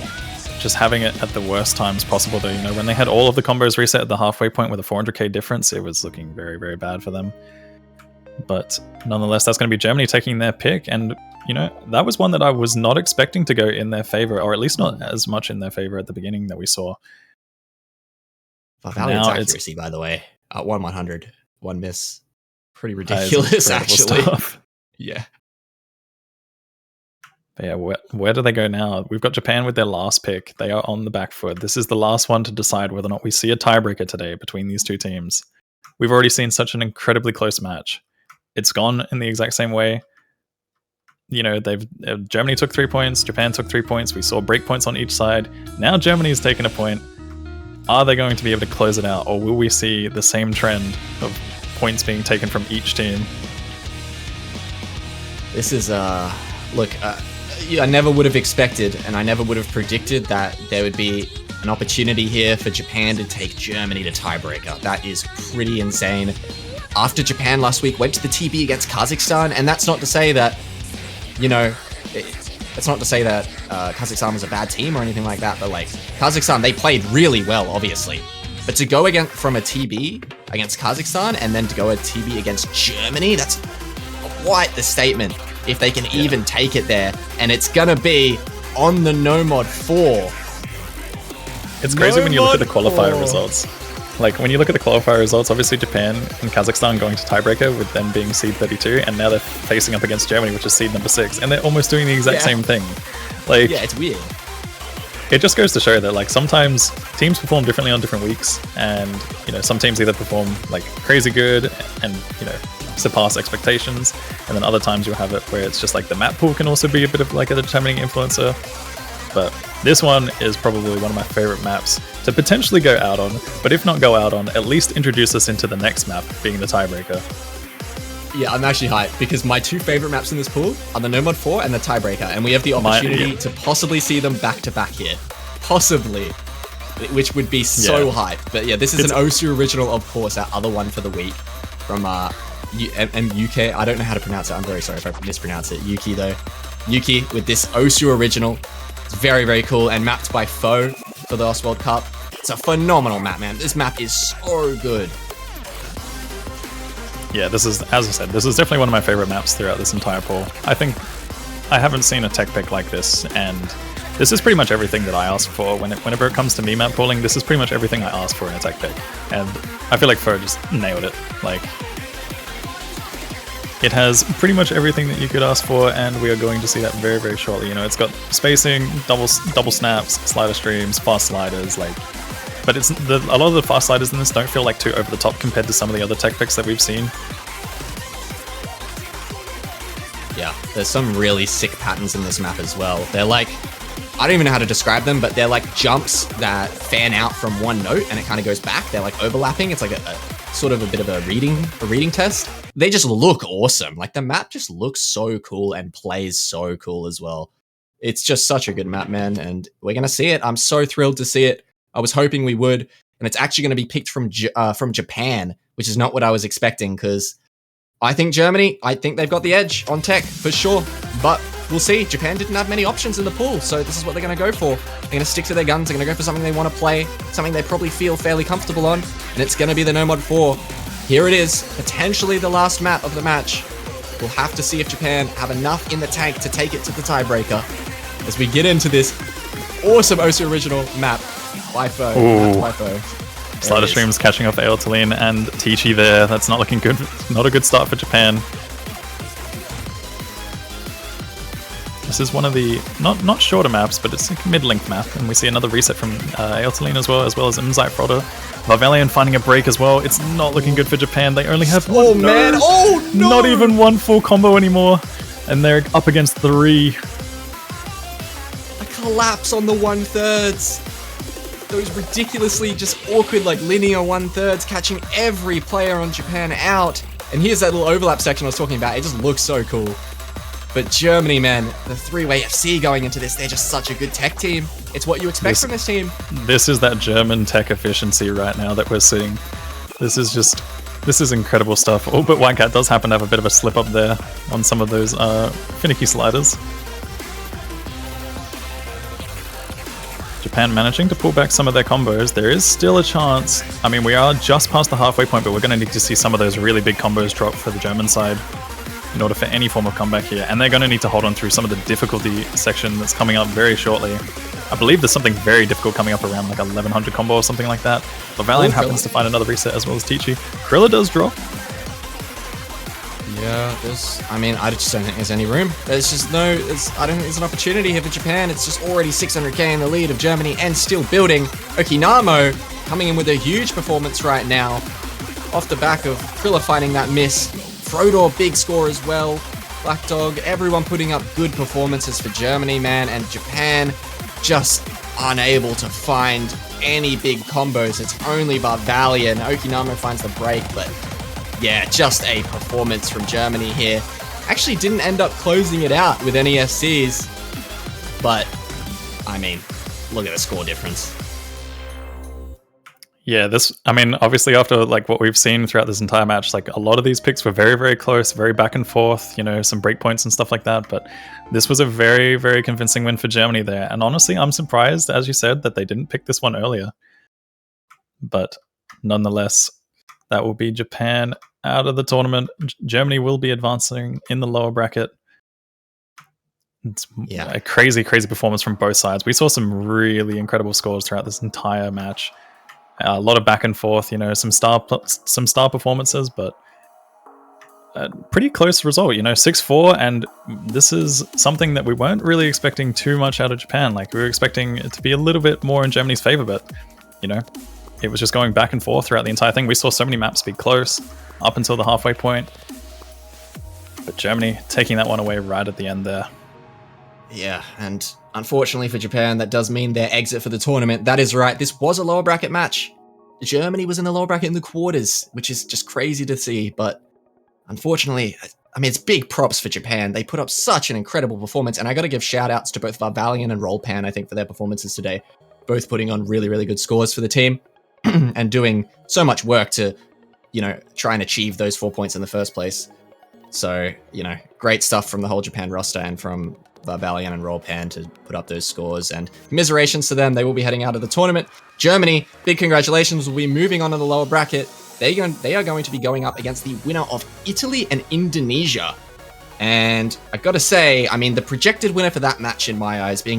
just having it at the worst times possible, though. You know, when they had all of the combos reset at the halfway point with a 400k difference, it was looking very, very bad for them. But nonetheless, that's going to be Germany taking their pick, and you know, that was one that I was not expecting to go in their favor, or at least not as much in their favor at the beginning that we saw. Varvalian's accuracy, by the way, at 1/100, 1 miss. Pretty ridiculous, actually. Stuff. Yeah. But yeah, where do they go now? We've got Japan with their last pick. They are on the back foot. This is the last one to decide whether or not we see a tiebreaker today between these two teams. We've already seen such an incredibly close match. It's gone in the exact same way. you know, Germany took 3 points, Japan took 3 points. We saw break points on each side. Now Germany's taken a point. Are they going to be able to close it out, or will we see the same trend of points being taken from each team? This is look, I never would have expected, and I never would have predicted that there would be an opportunity here for Japan to take Germany to tiebreaker. That is pretty insane. After Japan last week went to the TB against Kazakhstan, and that's not to say that, you know, it's not to say that Kazakhstan was a bad team or anything like that, but like Kazakhstan, they played really well, obviously. But to go from a TB against Kazakhstan and then to go a TB against Germany, that's quite the statement if they can even take it there. And it's gonna be on the No Mod 4. It's crazy when you look at the qualifier results. Like, when you look at the qualifier results, obviously Japan and Kazakhstan going to tiebreaker with them being seed 32, and now they're facing up against Germany, which is seed number 6, and they're almost doing the exact same thing. Like, yeah, it's weird. It just goes to show that, like, sometimes teams perform differently on different weeks, and, you know, some teams either perform, like, crazy good and, you know, surpass expectations, and then other times you'll have it where it's just like the map pool can also be a bit of like a determining influencer. But this one is probably one of my favorite maps to potentially go out on, but if not go out on, at least introduce us into the next map, being the tiebreaker. Yeah, I'm actually hyped because my 2 favorite maps in this pool are the No Mod 4 and the tiebreaker, and we have the opportunity to possibly see them back to back here. Possibly. Which would be so hyped. But yeah, this is an Osu original, of course, our other one for the week from UK. I don't know how to pronounce it. I'm very sorry if I mispronounce it. Yuki though. Yuki with this Osu original. It's very, very cool and mapped by Foe for the Lost World Cup. It's a phenomenal map, man. This map is so good. Yeah, this is, as I said, this is definitely one of my favorite maps throughout this entire pool. I think I haven't seen a tech pick like this, and this is pretty much everything that I ask for. Whenever it comes to me map pooling, this is pretty much everything I ask for in a tech pick. And I feel like Foe just nailed it. Like, it has pretty much everything that you could ask for, and we are going to see that very, very shortly. You know, it's got spacing, double snaps, slider streams, fast sliders, like. But it's a lot of the fast sliders in this don't feel like too over the top compared to some of the other tech picks that we've seen. Yeah, there's some really sick patterns in this map as well. They're like, I don't even know how to describe them, but they're like jumps that fan out from one note and it kind of goes back. They're like overlapping. It's like a sort of a bit of a reading test. They just look awesome. Like, the map just looks so cool and plays so cool as well. It's just such a good map, man, and we're gonna see it. I'm so thrilled to see it. I was hoping we would, and it's actually going to be picked from Japan, which is not what I was expecting, because I think Germany, I think they've got the edge on tech for sure, but we'll see. Japan didn't have many options in the pool, so this is what they're going to go for. They're going to stick to their guns. They're going to go for something they want to play, something they probably feel fairly comfortable on, and it's going to be the No Mod 4. Here it is, potentially the last map of the match. We'll have to see if Japan have enough in the tank to take it to the tiebreaker as we get into this awesome Osu original map. By Foe. Slider streams catching up Aotoleen and Teacchyyy there. That's not looking good. Not a good start for Japan. This is one of the not shorter maps, but it's a mid-length map, and we see another reset from Aotoleen as well as ZeitFrost. Varvalian finding a break as well. It's not looking good for Japan. They only have one. Oh man! Oh no! Not even one full combo anymore, and they're up against 3. A collapse on the 1/3. Those ridiculously just awkward, like, linear 1/3 catching every player on Japan out. And here's that little overlap section I was talking about. It just looks so cool. But Germany, man, the 3-way FC going into this, they're just such a good tech team. It's what you expect from this team. This is that German tech efficiency right now that we're seeing. This is incredible stuff. Oh, but Whitecat does happen to have a bit of a slip up there on some of those finicky sliders. Japan managing to pull back some of their combos. There is still a chance. I mean, we are just past the halfway point, but we're going to need to see some of those really big combos drop for the German side in order for any form of comeback here. And they're going to need to hold on through some of the difficulty section that's coming up very shortly. I believe there's something very difficult coming up around like 1100 combo or something like that. Varvalian happens to find another reset as well as Teacchyyy. Criller does drop. Yeah, I just don't think there's any room. There's just I don't think there's an opportunity here for Japan. It's just already 600k in the lead of Germany and still building. Okinamo coming in with a huge performance right now. Off the back of Criller finding that miss. Frodor, big score as well. Black Dog, everyone putting up good performances for Germany, man, and Japan just unable to find any big combos. It's only Varvalian. Okinamo finds the break, but yeah, just a performance from Germany here. Actually didn't end up closing it out with any FCs, but I mean, look at the score difference. Yeah, I mean, obviously after like what we've seen throughout this entire match, like a lot of these picks were very, very close, very back and forth, you know, some breakpoints and stuff like that. But this was a very, very convincing win for Germany there. And honestly, I'm surprised, as you said, that they didn't pick this one earlier. But nonetheless, that will be Japan out of the tournament. Germany will be advancing in the lower bracket. It's a crazy, crazy performance from both sides. We saw some really incredible scores throughout this entire match. A lot of back and forth, you know, some star performances, but a pretty close result, you know, 6-4, and this is something that we weren't really expecting too much out of Japan. Like, we were expecting it to be a little bit more in Germany's favor, but, you know, it was just going back and forth throughout the entire thing. We saw so many maps be close up until the halfway point, but Germany taking that one away right at the end there. Yeah, and unfortunately for Japan, that does mean their exit for the tournament. That is right, this was a lower bracket match. Germany was in the lower bracket in the quarters, which is just crazy to see, but unfortunately, I mean, it's big props for Japan. They put up such an incredible performance, and I gotta give shout-outs to both Varvalian and Rollpan, I think, for their performances today. Both putting on really, really good scores for the team, and doing so much work to, you know, try and achieve those 4 points in the first place. So, you know, great stuff from the whole Japan roster and from Varvalian and Rollpan to put up those scores, and commiserations to them. They will be heading out of the tournament. Germany, big congratulations, will be moving on to the lower bracket. They are going to be going up against the winner of Italy and Indonesia. And I gotta say, I mean, the projected winner for that match in my eyes being